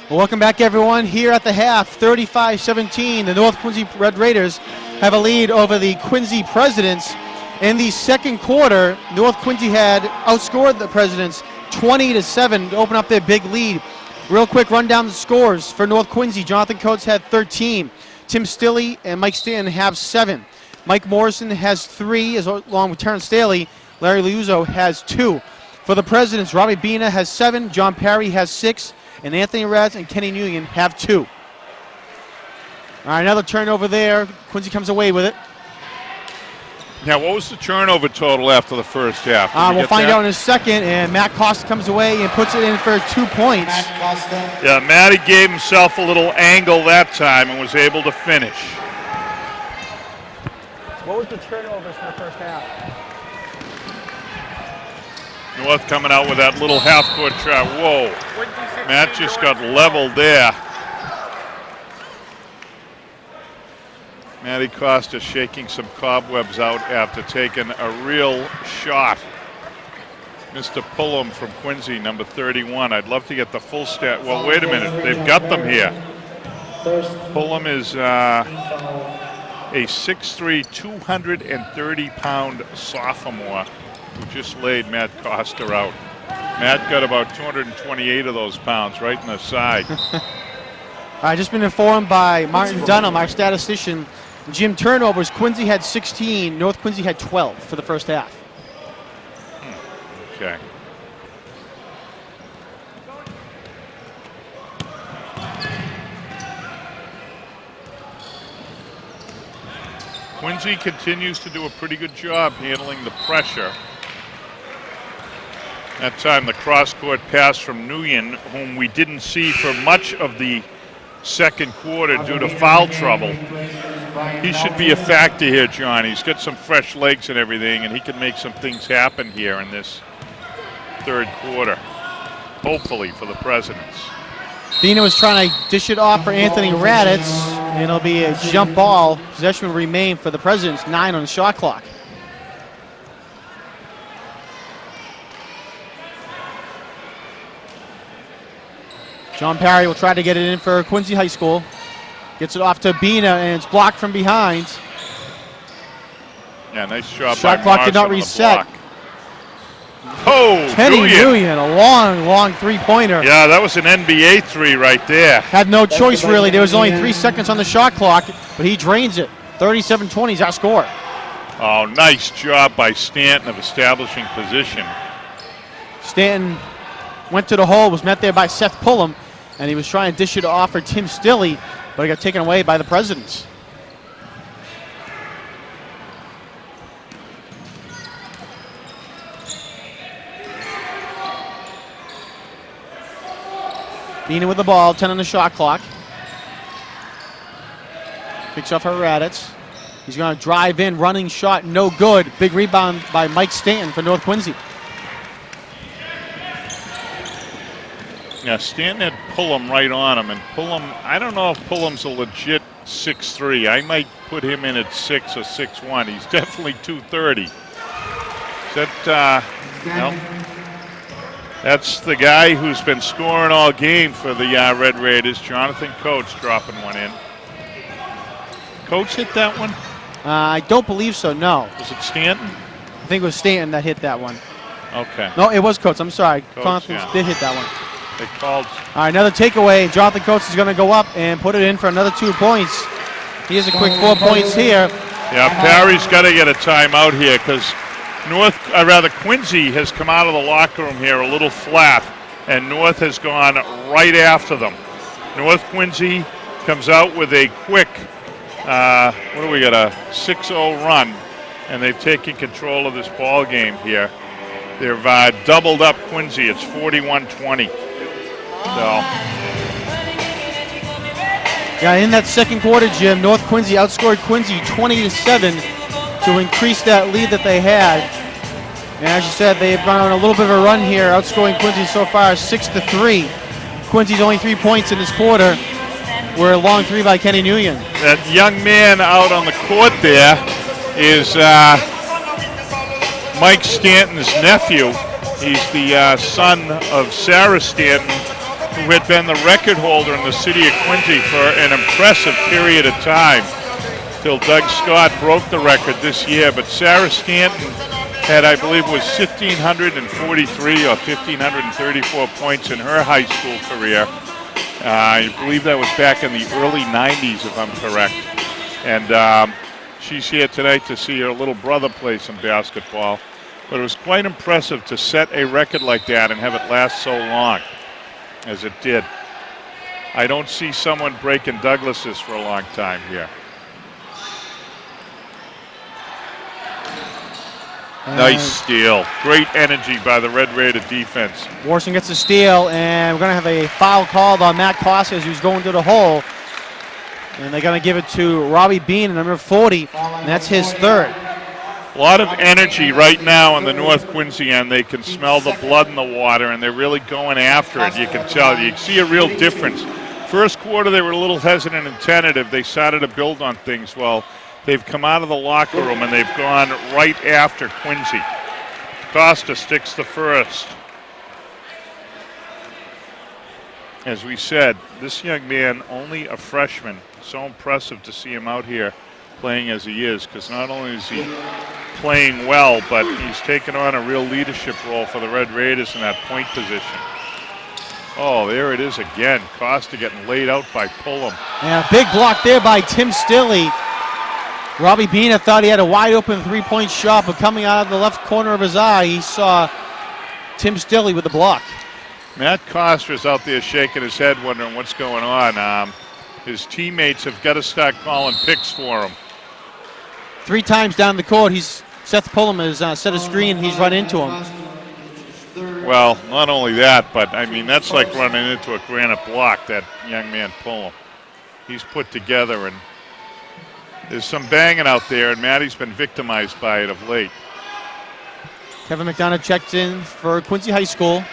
Well, welcome back, everyone. Here at the half, 35-17, the North Quincy Red Raiders have a lead over the Quincy Presidents. In the second quarter, North Quincy had outscored the Presidents 20-7 to open up their big lead. Real quick rundown the scores for North Quincy. Jonathan Coates had 13. Tim Stilley and Mike Stanton have 7. Mike Morrison has 3, along with Terrence Staley. Larry Liuzzo has 2. For the Presidents, Robbie Bina has 7. John Parry has 6. And Anthony Ratz and Kenny Nguyen have 2. All right, another turnover there. Quincy comes away with it. Now, what was the turnover total after the first half? We'll find out in a second. And Matt Costa comes away and puts it in for 2 points. Matt Costa. Yeah, Matty gave himself a little angle that time and was able to finish. What was the turnovers for the first half? North coming out with that little half-court trap. Whoa. Matt just got leveled there. Matty Costa shaking some cobwebs out after taking a real shot. Mr. Pullum from Quincy, number 31. I'd love to get the full stat. Well, wait a minute. They've got them here. Pullum is a 6'3", 230-pound sophomore who just laid Matt Costa out. Matt got about 228 of those pounds right in the side. I've just been informed by Martin Dunham, our statistician. Gym turnovers, Quincy had 16, North Quincy had 12 for the first half. Okay. Quincy continues to do a pretty good job handling the pressure. That time the cross-court pass from Nguyen, whom we didn't see for much of the second quarter due to foul trouble. He should be a factor here, John. He's got some fresh legs and everything, and he can make some things happen here in this third quarter, hopefully for the Presidents. Bina was trying to dish it off for Anthony Raditz, and it'll be a jump ball. Possession will remain for the Presidents, 9 on the shot clock. John Parry will try to get it in for Quincy High School. Gets it off to Bina, and it's blocked from behind. Yeah, nice job Shot by clock did not Morrison on the reset. block. Oh, Kenny Nguyen. Nguyen, a long three-pointer. Yeah, that was an NBA three right there. Had no choice, really. There was only 3 seconds on the shot clock, but he drains it. 37-20 is our score. Oh, nice job by Stanton of establishing position. Stanton went to the hole, was met there by Seth Pullum, and he was trying to dish it off for Tim Stilley, but he got taken away by the Presidents. Beenan with the ball, 10 on the shot clock. Picks off her Raditz. He's going to drive in, running shot, no good. Big rebound by Mike Stanton for North Quincy. Yeah, Stanton had Pullum right on him, and Pullum, I don't know if Pullum's a legit 6'3". I might put him in at 6 or 6'1". He's definitely 230. Is that, no? That's the guy who's been scoring all game for the Red Raiders, Jonathan Coates, dropping one in. Coates hit that one? I don't believe so, no. Was it Stanton? I think it was Stanton that hit that one. Okay. No, it was Coates. I'm sorry. Coates, Jonathan yeah. did hit that one. They called. All right, another takeaway. Jonathan Coates is going to go up and put it in for another 2 points. He has a quick 4 points here. Yeah, Parry's got to get a timeout here because Quincy has come out of the locker room here a little flat, and North has gone right after them. North Quincy comes out with a quick, what do we got, a 6-0 run, and they've taken control of this ball game here. They've doubled up Quincy. It's 41-20. So. Yeah, in that second quarter, Jim, North Quincy outscored Quincy 20-7 to increase that lead that they had. And as you said, they've gone on a little bit of a run here, outscoring Quincy so far 6-3. Quincy's only 3 points in this quarter. We're a long three by Kenny Nguyen. That young man out on the court there is Mike Stanton's nephew. He's the son of Sarah Stanton, who had been the record holder in the city of Quincy for an impressive period of time, till Doug Scott broke the record this year. But Sarah Stanton had, I believe, was 1,543 or 1,534 points in her high school career. I believe that was back in the early 90s, if I'm correct. And she's here tonight to see her little brother play some basketball. But it was quite impressive to set a record like that and have it last so long as it did. I don't see someone breaking Douglas's for a long time here. Nice steal. Great energy by the Red Raider defense. Warson gets a steal, and we're going to have a foul called on Matt Costas, who's going to the hole. And they're going to give it to Robbie Bean, number 40, and that's his third. A lot of energy right now on the North Quincy end. They can smell the blood in the water, and they're really going after it. You can tell. You see a real difference. First quarter, they were a little hesitant and tentative. They started to build on things. Well, they've come out of the locker room, and they've gone right after Quincy. Costa sticks the first. As we said, this young man, only a freshman. So impressive to see him out here playing as he is, because not only is he playing well, but he's taken on a real leadership role for the Red Raiders in that point position. Oh, there it is again. Costa getting laid out by Pullum. And a big block there by Tim Stilley. Robbie Bean thought he had a wide open 3-point shot, but coming out of the left corner of his eye, he saw Tim Stilley with the block. Matt Costa's out there shaking his head, wondering what's going on. His teammates have got to start calling picks for him. 3 times down the court, Seth Pullum has set a screen. He's run into him. Well, not only that, but I mean, that's like running into a granite block, that young man Pullum. He's put together, and there's some banging out there, and Matty's been victimized by it of late. Kevin McDonough checked in for Quincy High School.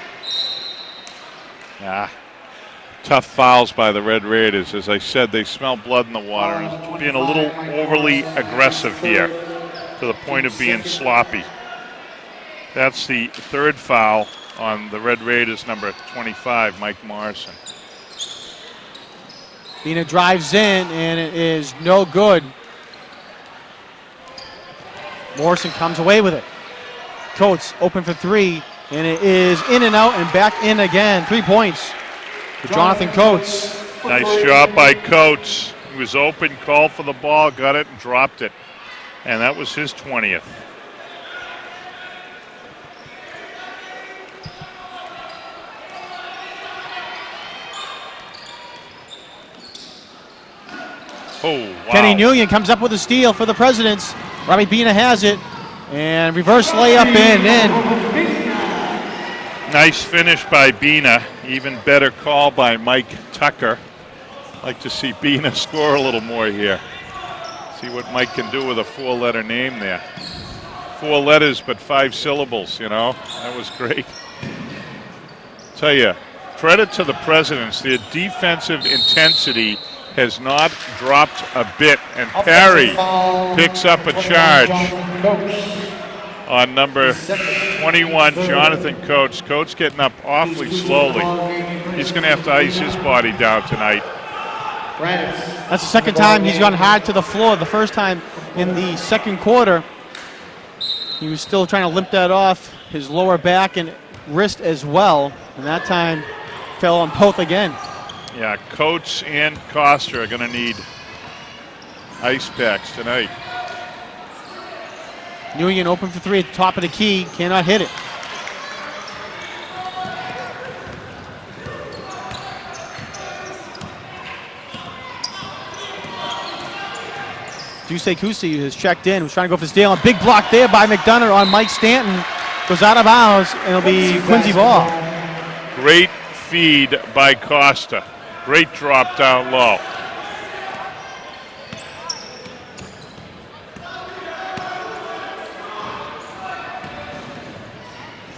Tough fouls by the Red Raiders. As I said, they smell blood in the water, and being a little overly aggressive here to the point of being sloppy. That's the third foul on the Red Raiders, number 25, Mike Morrison. Bina drives in, and it is no good. Morrison comes away with it. Coates open for three, and it is in and out and back in again. 3 points for Jonathan Coates. Nice job by Coates. He was open, called for the ball, got it, and dropped it. And that was his 20th. Oh, wow. Kenny Nguyen comes up with a steal for the Presidents. Robbie Bina has it, and reverse layup in. Nice finish by Bina. Even better call by Mike Tucker. Like to see Bina score a little more here. See what Mike can do with a 4-letter name there. 4 letters, but 5 syllables, you know. That was great. Tell you, credit to the Presidents. Their defensive intensity has not dropped a bit, and Perry picks up a charge on number 21, Jonathan Coates. Coates getting up awfully slowly. He's going to have to ice his body down tonight. That's the second time he's gone hard to the floor. The first time in the second quarter, he was still trying to limp that off his lower back and wrist as well, and that time fell on both again. Yeah, Coates and Costa are going to need ice packs tonight. Nguyen open for three at the top of the key, cannot hit it. Jusei Kusi has checked in, was trying to go for the steal. A big block there by McDonough on Mike Stanton. Goes out of bounds, and it'll be Quincy ball. Great feed by Costa. Great drop down low.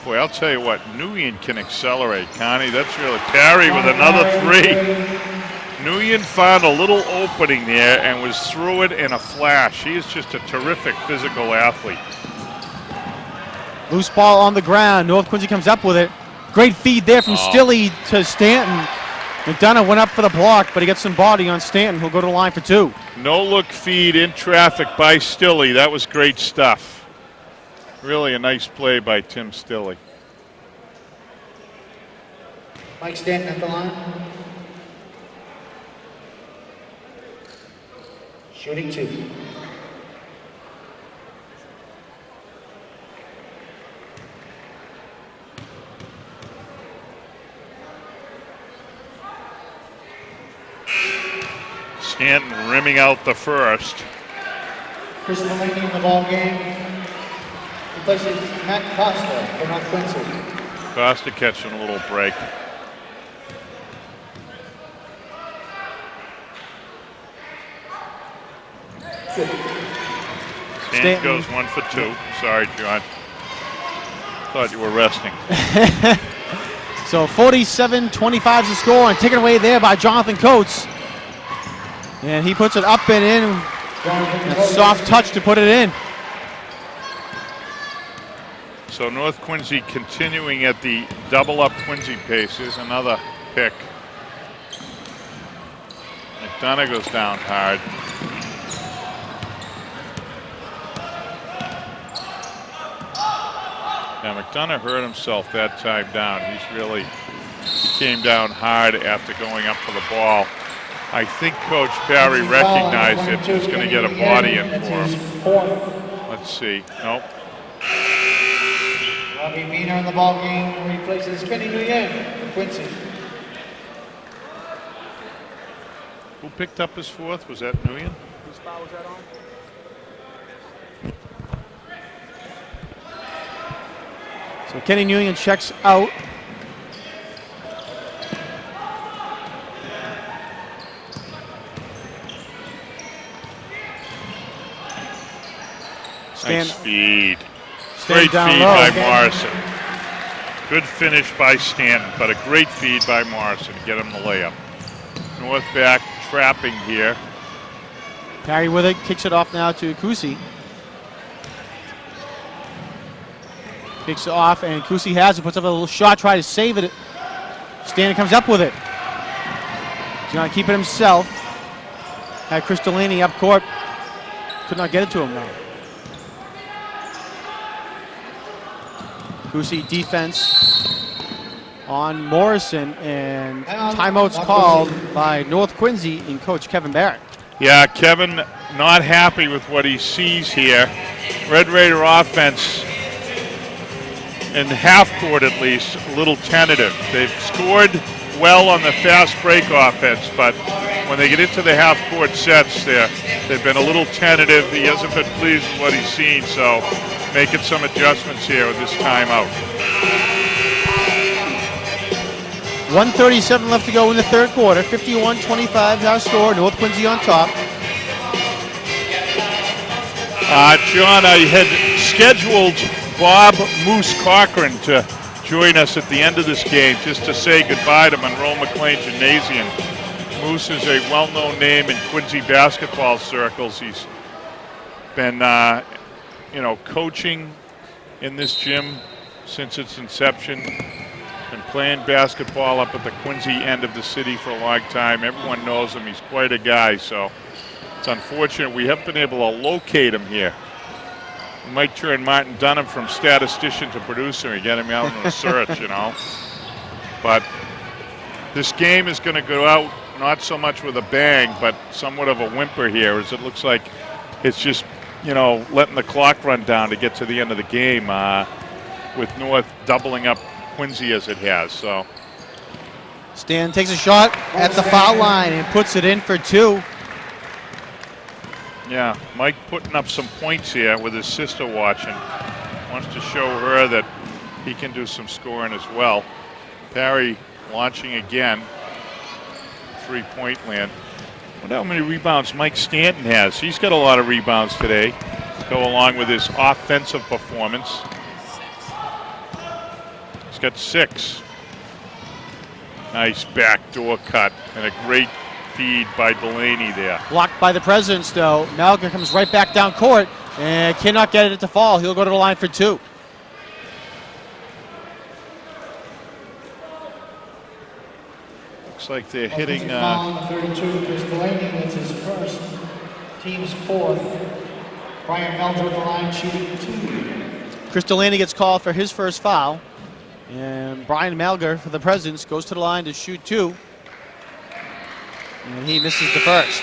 Boy, I'll tell you what, Nguyen can accelerate, Connie. That's really Terry with another 3. Nguyen found a little opening there and was through it in a flash. He is just a terrific physical athlete. Loose ball on the ground. North Quincy comes up with it. Great feed there from Stilley to Stanton. McDonough went up for the block, but he gets some body on Stanton, who'll go to the line for 2. No-look feed in traffic by Stilley. That was great stuff. Really a nice play by Tim Stilley. Mike Stanton at the line. Shooting 2. Stanton rimming out the first. Chris Mulaney in the ball game. Replaces Matt Costa for North Quincy. Costa catching a little break. Stanton goes 1 for 2. Sorry, John. Thought you were resting. So 47-25 is the score, and taken away there by Jonathan Coates. And he puts it up and in. A soft touch to put it in. So North Quincy continuing at the double-up Quincy pace. Here's another pick. McDonough goes down hard. Now McDonough hurt himself that time down. He came down hard after going up for the ball. I think Coach Barry recognized it. He was going to get a body in for him. Let's see. Nope. Robbie Bina in the ball game replaces Kenny Nguyen for Quincy. Who picked up his 4th? Was that Nguyen? Whose foul was that on? So Kenny Nguyen checks out. Nice feed. Stand Great down feed low. by Morrison. Good finish by Stanton, but a great feed by Morrison to get him the layup. North back trapping here. Parry with it, kicks it off now to Kusi. Kicks it off, and Kusi has it, puts up a little shot, try to save it. Stanton comes up with it. He's going to keep it himself. Had Chris Delaney up court. Could not get it to him, though. Kusi defense on Morrison, and timeouts called by North Quincy and Coach Kevin Barrett. Yeah, Kevin not happy with what he sees here. Red Raider offense, in half court at least, a little tentative. They've scored well on the fast break offense, but when they get into the half court sets, they've been a little tentative. He hasn't been pleased with what he's seen, so making some adjustments here with this timeout. 1:37 left to go in the third quarter. 51-25 is our score. North Quincy on top. John, I had scheduled Bob Moose Cochran to join us at the end of this game just to say goodbye to Monroe McLean Gymnasium. Moose is a well-known name in Quincy basketball circles. He's been, coaching in this gym since its inception. Been playing basketball up at the Quincy end of the city for a long time. Everyone knows him. He's quite a guy, so it's unfortunate we haven't been able to locate him here. We might turn Martin Dunham from statistician to producer and get him out in a search, But this game is going to go out not so much with a bang, but somewhat of a whimper here, as it looks like it's just, letting the clock run down to get to the end of the game, with North doubling up Quincy as it has. So Stan takes a shot at the foul line and puts it in for two. yeah, Mike putting up some points here with his sister watching. Wants to show her that he can do some scoring as well. Parry launching again. 3-point land. I wonder how many rebounds Mike Stanton has. He's got a lot of rebounds today to go along with his offensive performance. He's got 6. Nice backdoor cut and a great feed by Delaney there. Blocked by the Presidents, though. Malger comes right back down court and cannot get it to fall. He'll go to the line for two. Looks like they're hitting. Foul on 32, Chris Delaney. That's his first. Team's fourth. Brian Melton at the line shooting 2. Chris Delaney gets called for his first foul. And Brian Malger for the Presidents goes to the line to shoot 2. And he misses the first.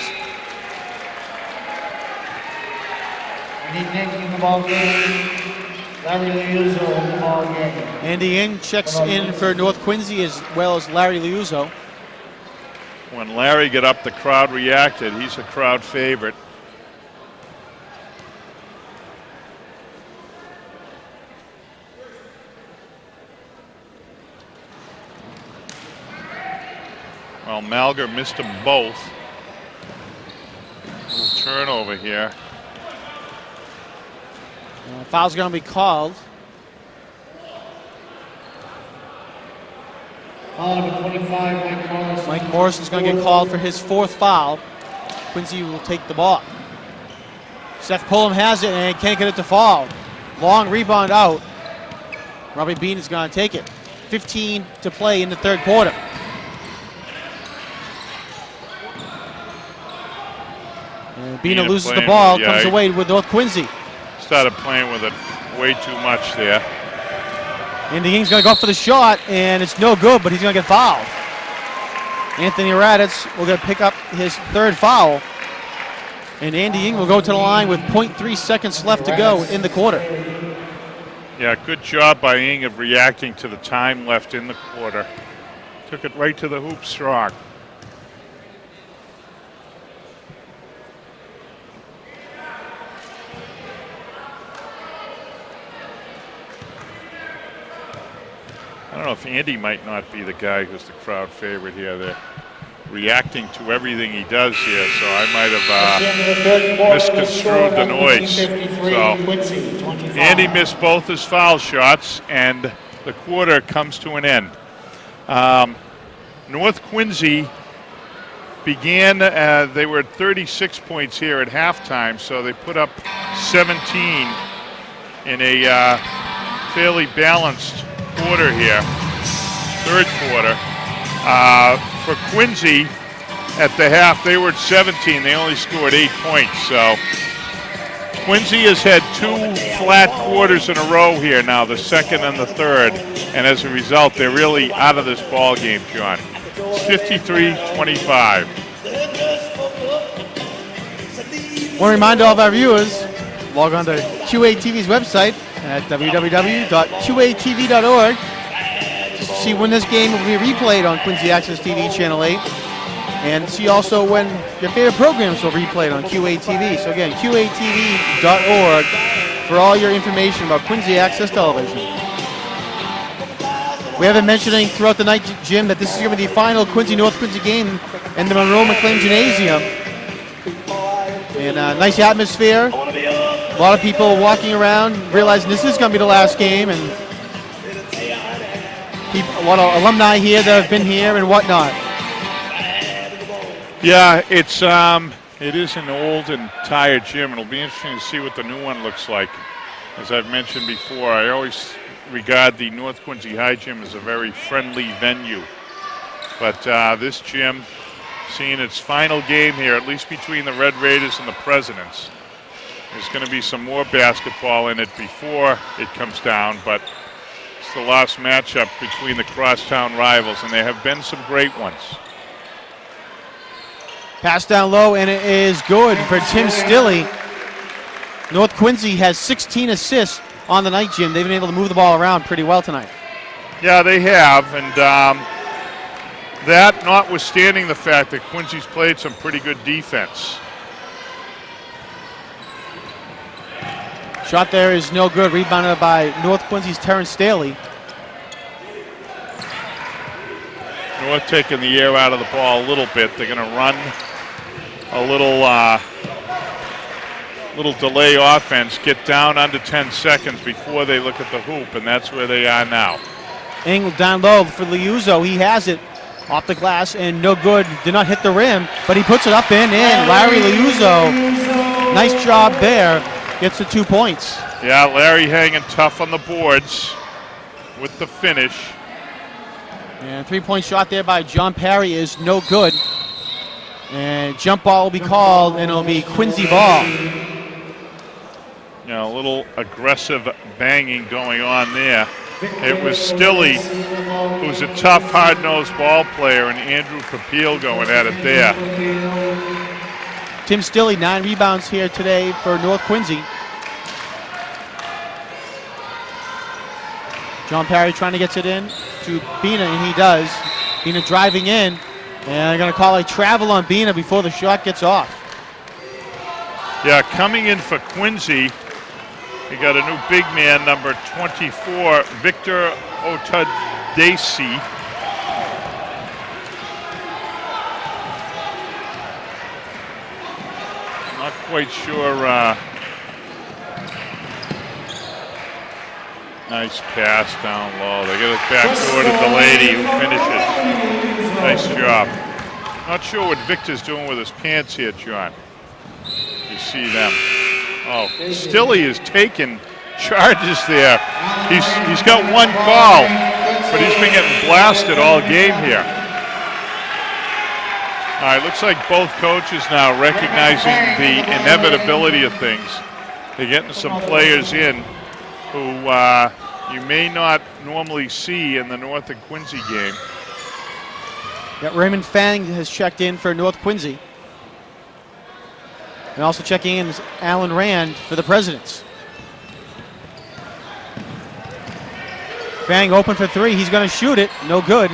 Andy Ing in the ball game. Larry Liuzzo in the ball game. Andy Ing checks in for North Quincy as well as Larry Liuzzo. When Larry got up, the crowd reacted. He's a crowd favorite. Well, Malger missed them both. A little turnover here. Foul's going to be called. Foul number 25, Mike Morrison. Mike Morrison's going to get called for his 4th foul. Quincy will take the ball. Seth Pullum has it and can't get it to fall. Long rebound out. Robbie Bean is going to take it. 15 to play in the third quarter. And Bean loses the ball, comes away with North Quincy. Started playing with it way too much there. Andy Ing's going to go for the shot, and it's no good, but he's going to get fouled. Anthony Raditz will get pick up his 3rd foul. And Andy Ing will go to the line with 0.3 seconds left to go in the quarter. Yeah, good job by Ing of reacting to the time left in the quarter. Took it right to the hoop strong. I don't know if Andy might not be the guy who's the crowd favorite here. They're reacting to everything he does here, so I might have misconstrued the noise. So Andy missed both his foul shots, and the quarter comes to an end. North Quincy began, they were at 36 points here at halftime, so they put up 17 in a fairly balanced quarter here, third quarter. For Quincy, at the half, they were at 17. They only scored 8 points, so Quincy has had 2 flat quarters in a row here now, the second and the third, and as a result, they're really out of this ball game, John. It's 53-25. Want to remind all of our viewers, log on to QATV's website at www.qatv.org to see when this game will be replayed on Quincy Access TV Channel 8, and see also when your favorite programs will be replayed on QATV. So again, QATV.org for all your information about Quincy Access Television. We have been mentioning throughout the night, Jim, that this is going to be the final North Quincy game in the Monroe McLean Gymnasium. And nice atmosphere. A lot of people walking around, realizing this is going to be the last game, and a lot of alumni here that have been here and whatnot. Yeah, it is an old and tired gym. It'll be interesting to see what the new one looks like. As I've mentioned before, I always regard the North Quincy High Gym as a very friendly venue. But this gym, seeing its final game here, at least between the Red Raiders and the Presidents, there's going to be some more basketball in it before it comes down, but it's the last matchup between the crosstown rivals, and there have been some great ones. Pass down low, and it is good for Tim Stilley. North Quincy has 16 assists on the night, Jim. They've been able to move the ball around pretty well tonight. Yeah, they have, and that notwithstanding the fact that Quincy's played some pretty good defense. Shot there is no good. Rebounded by North Quincy's Terrence Staley. North taking the air out of the ball a little bit. They're going to run a little delay offense, get down under 10 seconds before they look at the hoop, and that's where they are now. Angle down low for Liuzzo. He has it off the glass and no good. Did not hit the rim, but he puts it up and in. Larry Liuzzo, nice job there. Gets the 2 points. Yeah, Larry hanging tough on the boards with the finish. And 3-point shot there by John Parry is no good. And jump ball will be called, and it'll be Quincy ball. You know, a little aggressive banging going on there. It was Stilley, who's a tough, hard-nosed ball player, and Andrew Kapil going at it there. Tim Stilley, 9 rebounds here today for North Quincy. John Parry trying to get it in to Bina, and he does. Bina driving in, and they're going to call a travel on Bina before the shot gets off. Yeah, coming in for Quincy, we got a new big man, number 24, Victor Otadesi. Not quite sure. Nice pass down low. They get it back toward the lady who finishes. Nice job. Not sure what Victor's doing with his pants here, John. You see them. Oh, Stilley is taking charges there. He's got one call, but he's been getting blasted all game here. All right, looks like both coaches now recognizing the inevitability of things. They're getting some players in who you may not normally see in the North and Quincy game. Yeah, Raymond Fang has checked in for North Quincy. And also checking in is Alan Rand for the Presidents. Fang open for 3. He's going to shoot it. No good.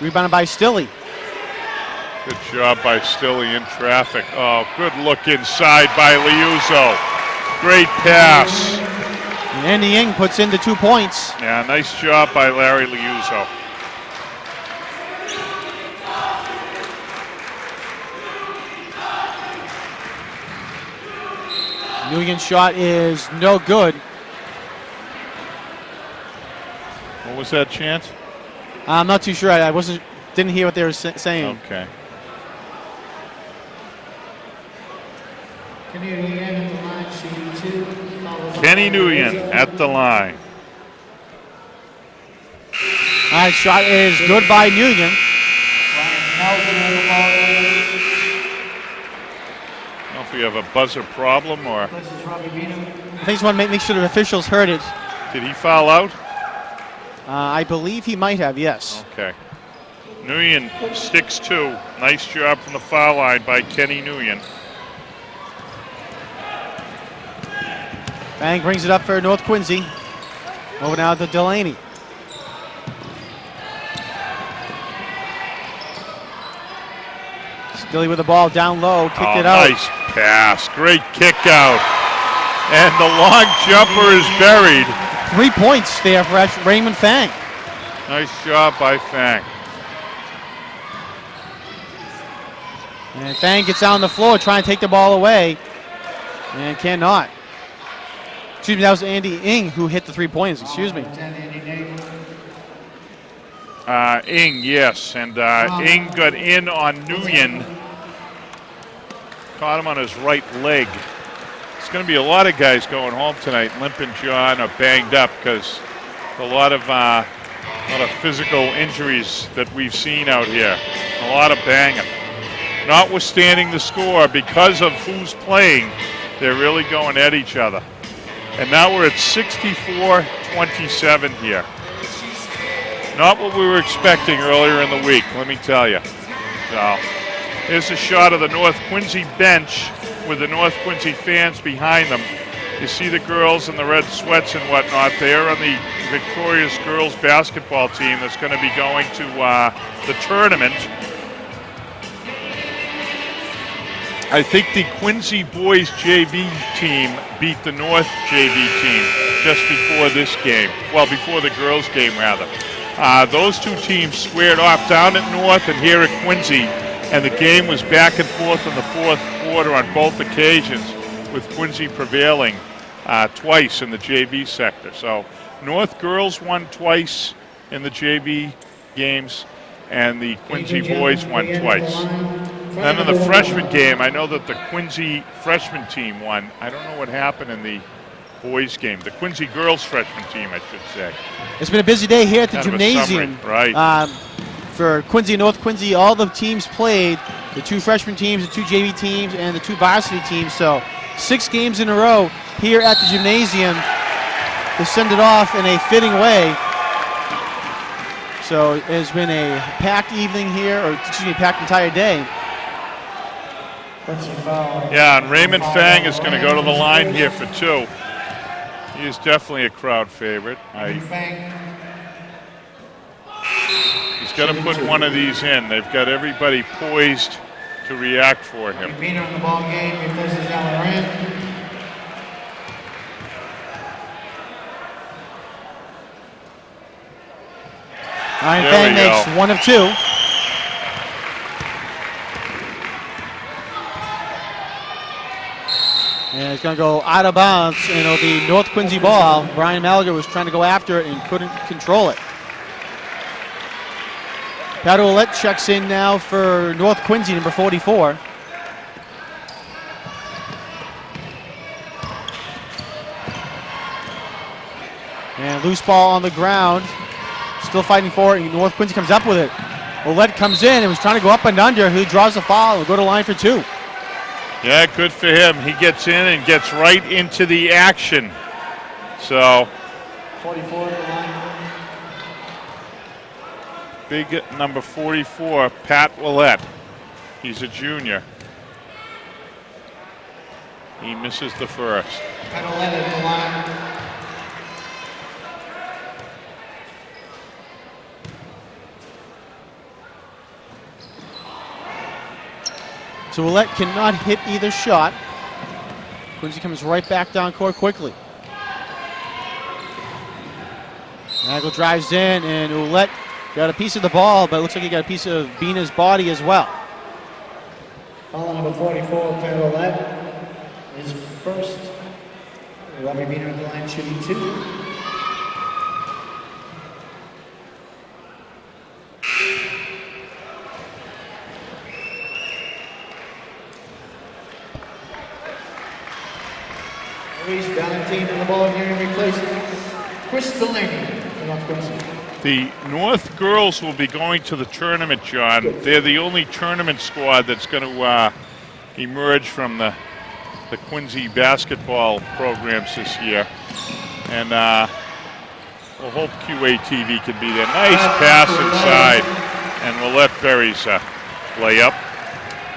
Rebounded by Stilley. Good job by Stilley in traffic. Oh, good look inside by Liuzzo. Great pass. And Andy Ng puts in the 2 points. Yeah, nice job by Larry Liuzzo. Nguyen's shot is no good. What was that chance? I'm not too sure. I didn't hear what they were saying. Okay. Kenny Nguyen at the line. All right, shot is good by Nguyen. Well, if we have a buzzer problem, or Replaces Robbie Bina. I think just want to make sure the officials heard it. did he foul out? I believe he might have, yes. Okay. Nguyen sticks 2. Nice job from the foul line by Kenny Nguyen. Fang brings it up for North Quincy. Over now to Delaney. Stilly with the ball down low, kicked it out. Nice pass. Great kick out. And the long jumper is buried. 3 points there for Raymond Fang. Nice job by Fang. And Fang gets down the floor trying to take the ball away and cannot. Excuse me, that was Andy Ng who hit the 3 points. Excuse me. Ng, yes. And Ng got in on Nguyen. Caught him on his right leg. It's going to be a lot of guys going home tonight. Limp and John are banged up because a lot of physical injuries that we've seen out here. A lot of banging. Notwithstanding the score, because of who's playing, they're really going at each other. And now we're at 64-27 here. Not what we were expecting earlier in the week, let me tell you. So, here's a shot of the North Quincy bench with the North Quincy fans behind them. You see the girls in the red sweats and whatnot. They're on the victorious girls basketball team that's going to be going to the tournament. I think the Quincy boys JV team beat the North JV team just before this game. Well, before the girls game, rather. Those two teams squared off down at North and here at Quincy, and the game was back and forth in the fourth quarter on both occasions, with Quincy prevailing twice in the JV sector. So North girls won twice in the JV games, and the Quincy boys won twice. Then in the freshman game, I know that the Quincy freshman team won. I don't know what happened in the boys game. The Quincy girls freshman team, I should say. It's been a busy day here at the Kind of a gymnasium. summary, right. For Quincy and North Quincy, all the teams played, the 2 freshman teams, the 2 JV teams, and the 2 varsity teams. So 6 games in a row here at the gymnasium to send it off in a fitting way. So it has been a packed evening here, or excuse me, packed entire day. Yeah, and Raymond Fang is going to go to the line here for 2. He is definitely a crowd favorite. He's got to put one of these in. They've got everybody poised to react for him. Bina in the ball game. Replaces Alan Rand. Ryan There Fang we go. makes 1 of 2. And it's going to go out of bounds, and it'll be North Quincy ball. Brian Malaga was trying to go after it and couldn't control it. Pat Ouellette checks in now for North Quincy, number 44. And loose ball on the ground. Still fighting for it, and North Quincy comes up with it. Ouellette comes in and was trying to go up and under. He draws the foul and go to line for 2. Yeah, good for him. He gets in and gets right into the action. So, 44 at the line. big number 44, Pat Ouellette. He's a junior. He misses the first. Adeline at the line. So Ouellette cannot hit either shot. Quincy comes right back down court quickly. Nagel drives in, and Ouellette got a piece of the ball, but it looks like he got a piece of Bina's body as well. Foul number 44, Pat Ouellette. His first. Robbie Bina at the line, shooting 2. Luis Valentine in the ball game, replaces Chris Delaney for North Quincy. The North girls will be going to the tournament, John. They're the only tournament squad that's going to emerge from the the Quincy basketball programs this year. And we'll hope QATV can be there. Nice pass inside, and we'll let Berry's lay up.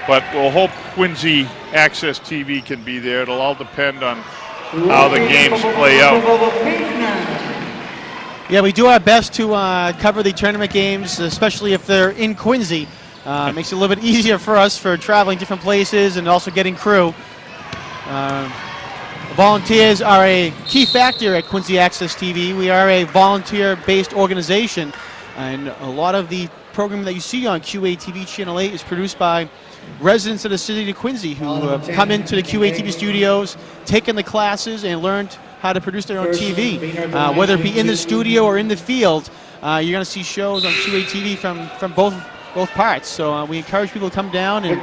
But we'll hope Quincy Access TV can be there. It'll all depend on how the games play out. Yeah, we do our best to cover the tournament games, especially if they're in Quincy. Makes it a little bit easier for us for traveling different places and also getting crew. Volunteers are a key factor at Quincy Access TV. We are a volunteer-based organization, and a lot of the programming that you see on QATV Channel 8 is produced by residents of the city of Quincy who come into the QATV studios, taken the classes, and learned how to produce their own TV. Whether it be in the studio or in the field, you're going to see shows on QATV from both parts. So we encourage people to come down and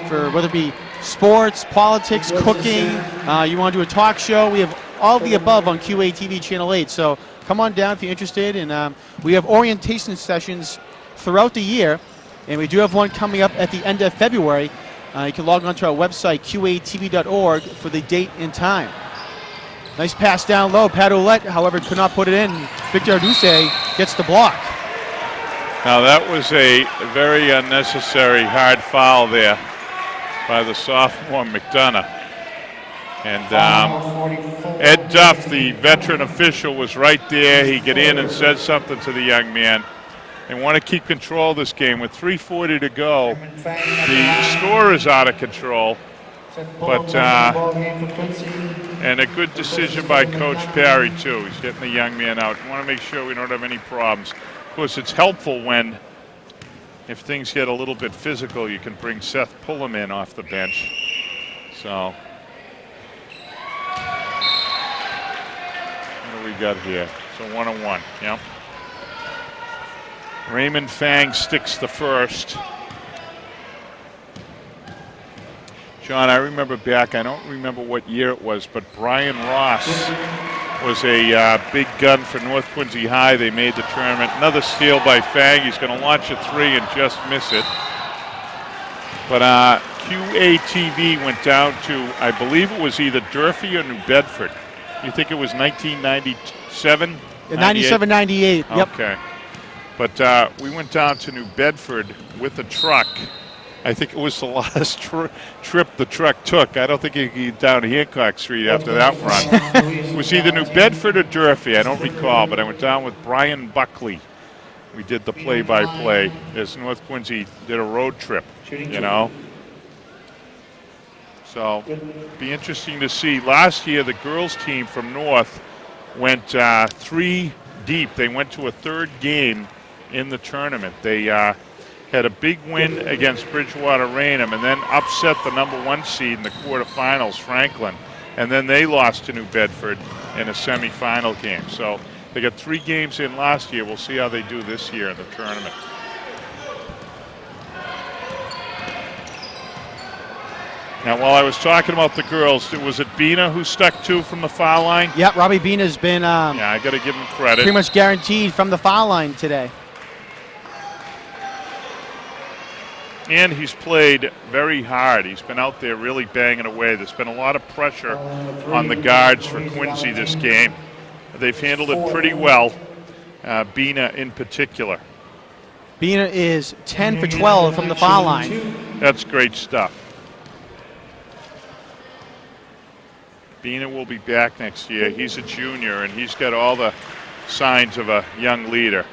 for whether it be sports, politics, cooking, you want to do a talk show, we have all of the above on QATV Channel 8. So come on down if you're interested. And we have orientation sessions throughout the year, and we do have one coming up at the end of February. You can log on to our website, qatv.org, for the date and time. Nice pass down low. Pat Ouellette, however, could not put it in. Victor Arduce gets the block. Now that was a very unnecessary hard foul there by the sophomore McDonough. And Ed Duff, the veteran official, was right there. He got in and said something to the young man. They want to keep control of this game. With 3:40 to go, the score is out of control. But and a good decision by Coach Parry, too. He's getting the young man out. We want to make sure we don't have any problems. Of course, it's helpful when, if things get a little bit physical, you can bring Seth Pullum in off the bench. So, what do we got here? So 1-1, yeah. Raymond Fang sticks the first. John, I remember back, I don't remember what year it was, but Brian Ross was a big gun for North Quincy High. They made the tournament. Another steal by Fang. He's going to launch a three and just miss it. But QATV went down to, I believe it was either Durfee or New Bedford. You think it was 1997? 97-98, yep. Okay. But we went down to New Bedford with a truck. I think it was the last trip the truck took. I don't think he could get down to Hancock Street after that run. It was either New Bedford or Durfee. I don't recall, but I went down with Brian Buckley. We did the play-by-play as North Quincy did a road trip, you know. So be interesting to see. Last year, the girls team from North went 3 deep. They went to a third game in the tournament. They had a big win against Bridgewater Raynham and then upset the #1 seed in the quarterfinals, Franklin. And then they lost to New Bedford in a semifinal game. So they got 3 games in last year. We'll see how they do this year in the tournament. Now, while I was talking about the girls, was it Bina who stuck 2 from the foul line? Yeah, Robbie Bina's been yeah, I got to give him credit. pretty much guaranteed from the foul line today. And he's played very hard. He's been out there really banging away. There's been a lot of pressure on the guards for Quincy this game. They've handled it pretty well, Bina in particular. Bina is 10 for 12 from the foul line. That's great stuff. Bina will be back next year. He's a junior, and he's got all the signs of a young leader.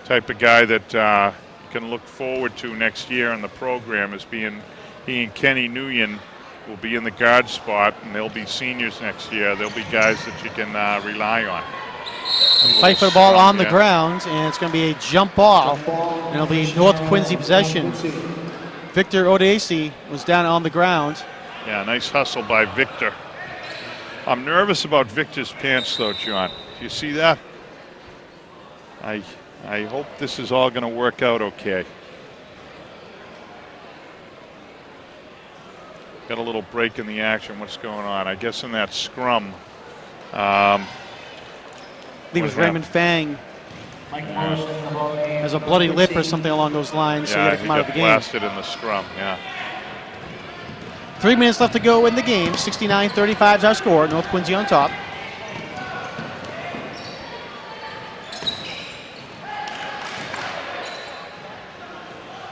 Type of guy that can look forward to next year in the program as being he and Kenny Nguyen will be in the guard spot, and they'll be seniors next year. They'll be guys that you can rely on. Fight for the ball on the ground, and it's going to be a jump ball, and it'll be North Quincy possession. Victor Odeasi was down on the ground. Yeah, nice hustle by Victor. I'm nervous about Victor's pants, though, John. Do you see that? I hope this is all going to work out okay. Got a little break in the action. What's going on? I guess in that scrum. I think it was Raymond Fang. Has a bloody lip or something along those lines, so he had to come out of the game. Blasted in the scrum, yeah. 3 minutes left to go in the game. 69-35 is our score. North Quincy on top.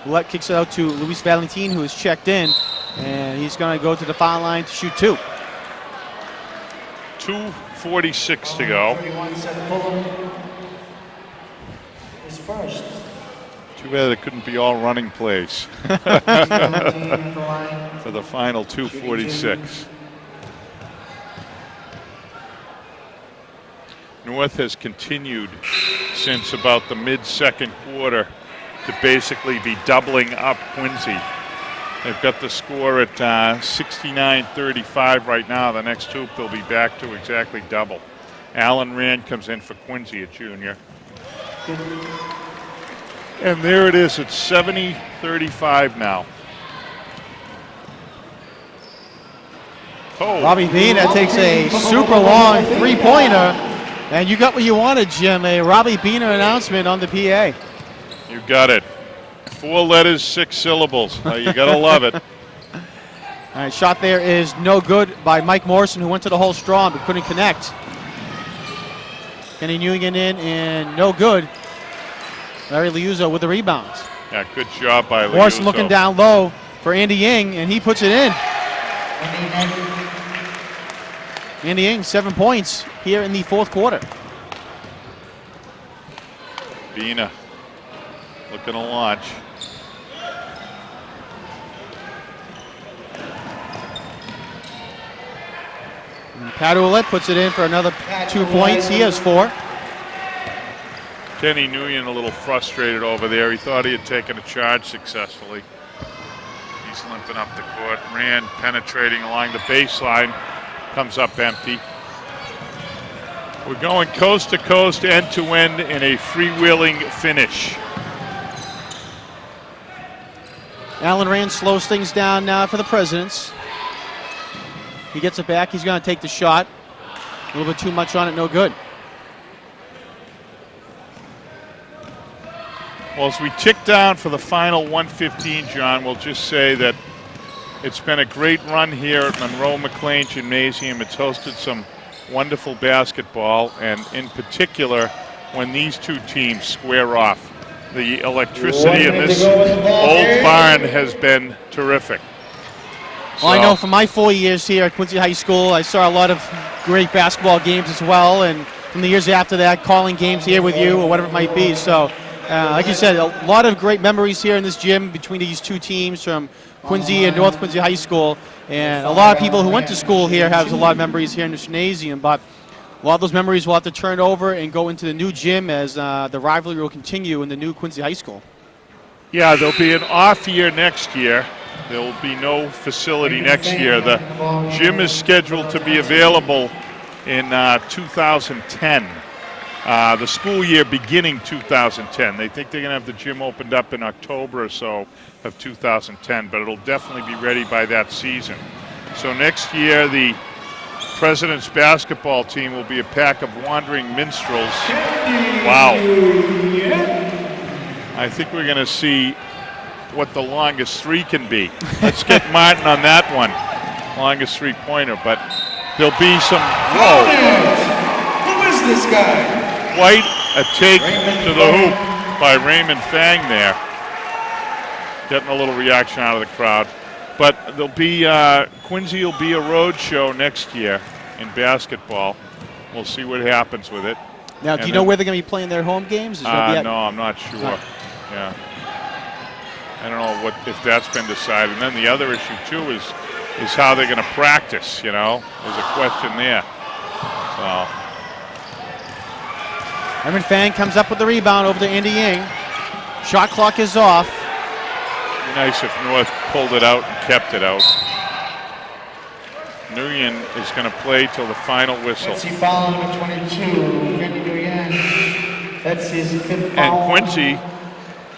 Ouellette kicks it out to Luis Valentin, who is checked in, and he's going to go to the foul line to shoot 2. 2:46 to go. 31 set Fulham is first. Too bad it couldn't be all running plays Valentin at the line. for the final 2:46. North has continued since about the mid-second quarter to basically be doubling up Quincy. They've got the score at 69-35 right now. The next hoop, they'll be back to exactly double. Alan Rand comes in for Quincy, a junior. And there it is. It's 70-35 now. Oh, Robbie Bina takes a super long three-pointer, and you got what you wanted, Jim, a Robbie Bina announcement on the PA. you got it. 4 letters, 6 syllables. You got to love it. All right, shot there is no good by Mike Morrison, who went to the hole strong but couldn't connect. Kenny Nguyen in and no good. Larry Liuzzo with the rebound. Yeah, good job by Liuzzo. Morrison looking down low for Andy Ying, and he puts it in. Andy Ying, 7 points here in the fourth quarter. Bina looking to launch. Pat Ouellette puts it in for another 2 points. He has 4. Kenny Nguyen a little frustrated over there. He thought he had taken a charge successfully. He's limping up the court. Rand penetrating along the baseline. Comes up empty. We're going coast to coast, end to end in a freewheeling finish. Alan Rand slows things down now for the Presidents. He gets it back. He's going to take the shot. A little bit too much on it, no good. Well, as we tick down for the final 1:15, John, we'll just say that it's been a great run here at Monroe McLean Gymnasium. It's hosted some wonderful basketball, and in particular, when these two teams square off, the electricity in this old barn has been terrific. Well, I know from my 4 years here at Quincy High School, I saw a lot of great basketball games as well, and from the years after that, calling games here with you or whatever it might be. So, like you said, a lot of great memories here in this gym between these two teams from Quincy and North Quincy High School. And a lot of people who went to school here have a lot of memories here in the gymnasium, but a lot of those memories will have to turn over and go into the new gym as the rivalry will continue in the new Quincy High School. Yeah, there'll be an off year next year. There will be no facility next year. The gym is scheduled to be available in 2010. The school year beginning 2010. They think they're going to have the gym opened up in October or so of 2010, but it'll definitely be ready by that season. So next year, the President's basketball team will be a pack of wandering minstrels. Wow. I think we're going to see what the longest three can be. Let's get Martin on that one. Longest three-pointer, but there'll be some, whoa. Who is this guy? Quite a take to the hoop by Raymond Fang there. Getting a little reaction out of the crowd. But there'll be, Quincy will be a road show next year in basketball. We'll see what happens with it. Now, do you know where they're going to be playing their home games? Is it gonna be at- No, I'm not sure. Yeah. I don't know if that's been decided. And then the other issue, too, is how they're going to practice, you know. There's a question there. So. Raymond Fang comes up with the rebound over to Andy Ying. Shot clock is off. Be nice if North pulled it out and kept it out. Nguyen is going to play till the final whistle. Quincy foul number 22, Kenny Nguyen. That's his fifth foul. And Quincy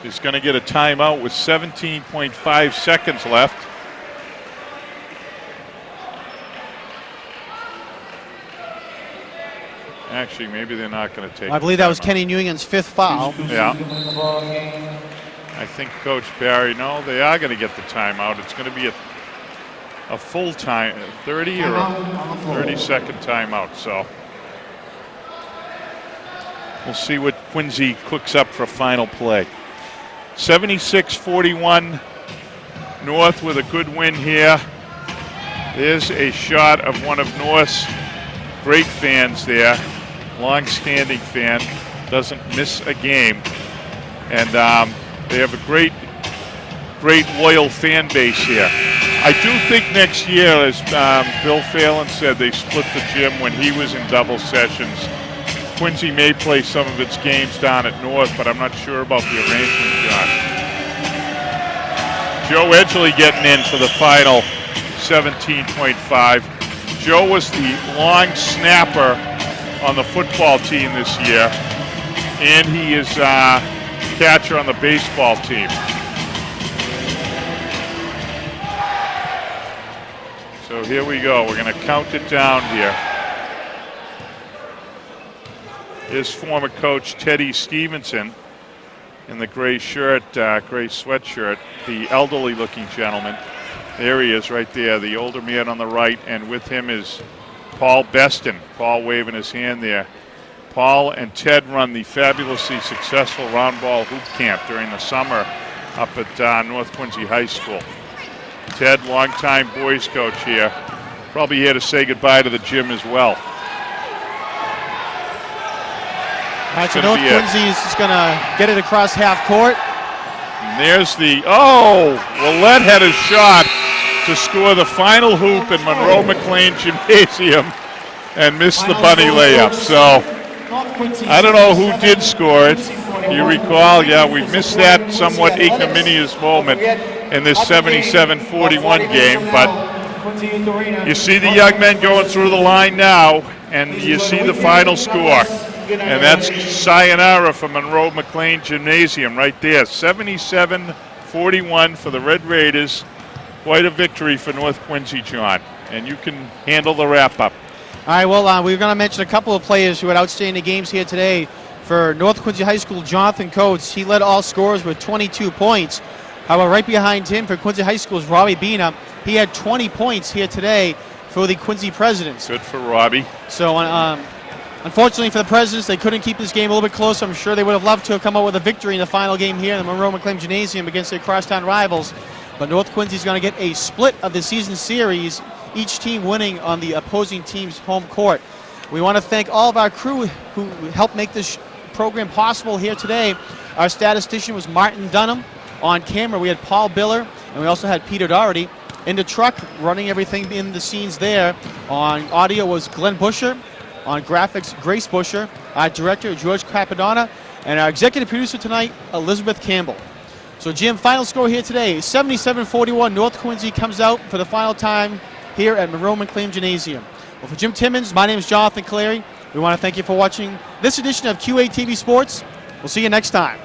is going to get a timeout with 17.5 seconds left. Actually, maybe they're not going to take I believe that was Kenny Nguyen's 5th foul. Yeah. I think Coach Barry, no, they are going to get the timeout. It's going to be a a full time, 30 or Timeout on the floor. 30-second timeout. So we'll see what Quincy cooks up for final play. 76-41, North with a good win here. There's a shot of one of North's great fans there, long-standing fan, doesn't miss a game. And they have a great loyal fan base here. I do think next year, as Bill Phelan said, they split the gym when he was in double sessions. Quincy may play some of its games down at North, but I'm not sure about the arrangement, John. Joe Edgley getting in for the final 17.5. Joe was the long snapper on the football team this year, and he is catcher on the baseball team. So here we go. We're going to count it down here. His former coach Teddy Stevenson in the gray shirt, gray sweatshirt, the elderly looking gentleman. There he is right there, the older man on the right, and with him is Paul Beston. Paul waving his hand there. Paul and Ted run the fabulously successful round ball hoop camp during the summer up at North Quincy High School. Ted, longtime boys coach here, probably here to say goodbye to the gym as well. All right, so North Quincy is just going to get it across half court. And there's the, Willett had a shot to score the final hoop in Monroe McLean Gymnasium and missed the bunny layup. So I don't know who did score it. You recall, yeah, we missed that somewhat ignominious moment in this 77-41 game, but you see the young men going through the line now, and you see the final score. And that's sayonara for Monroe McLean Gymnasium right there. 77-41 for the Red Raiders. Quite a victory for North Quincy, John. And you can handle the wrap-up. All right, well, we're going to mention a couple of players who had outstanding games here today. For North Quincy High School, Jonathan Coates, he led all scorers with 22 points. However, right behind him for Quincy High School's Robbie Bina. He had 20 points here today for the Quincy Presidents. Good for Robbie. So, unfortunately for the Presidents, they couldn't keep this game a little bit closer. I'm sure they would have loved to have come out with a victory in the final game here in the Monroe McLean Gymnasium against their crosstown rivals. But North Quincy's going to get a split of the season series, each team winning on the opposing team's home court. We want to thank all of our crew who helped make this program possible here today. Our statistician was Martin Dunham. On camera, we had Paul Biller, and we also had Peter Doherty. In the truck, running everything in the scenes there. On audio was Glenn Busher. On graphics, Grace Busher. Our director, George Capadonna. And our executive producer tonight, Elizabeth Campbell. So, Jim, final score here today, 77-41. North Quincy comes out for the final time here at Monroe McLean Gymnasium. Well, for Jim Timmons, my name is Jonathan Clary. We want to thank you for watching this edition of QATV Sports. We'll see you next time.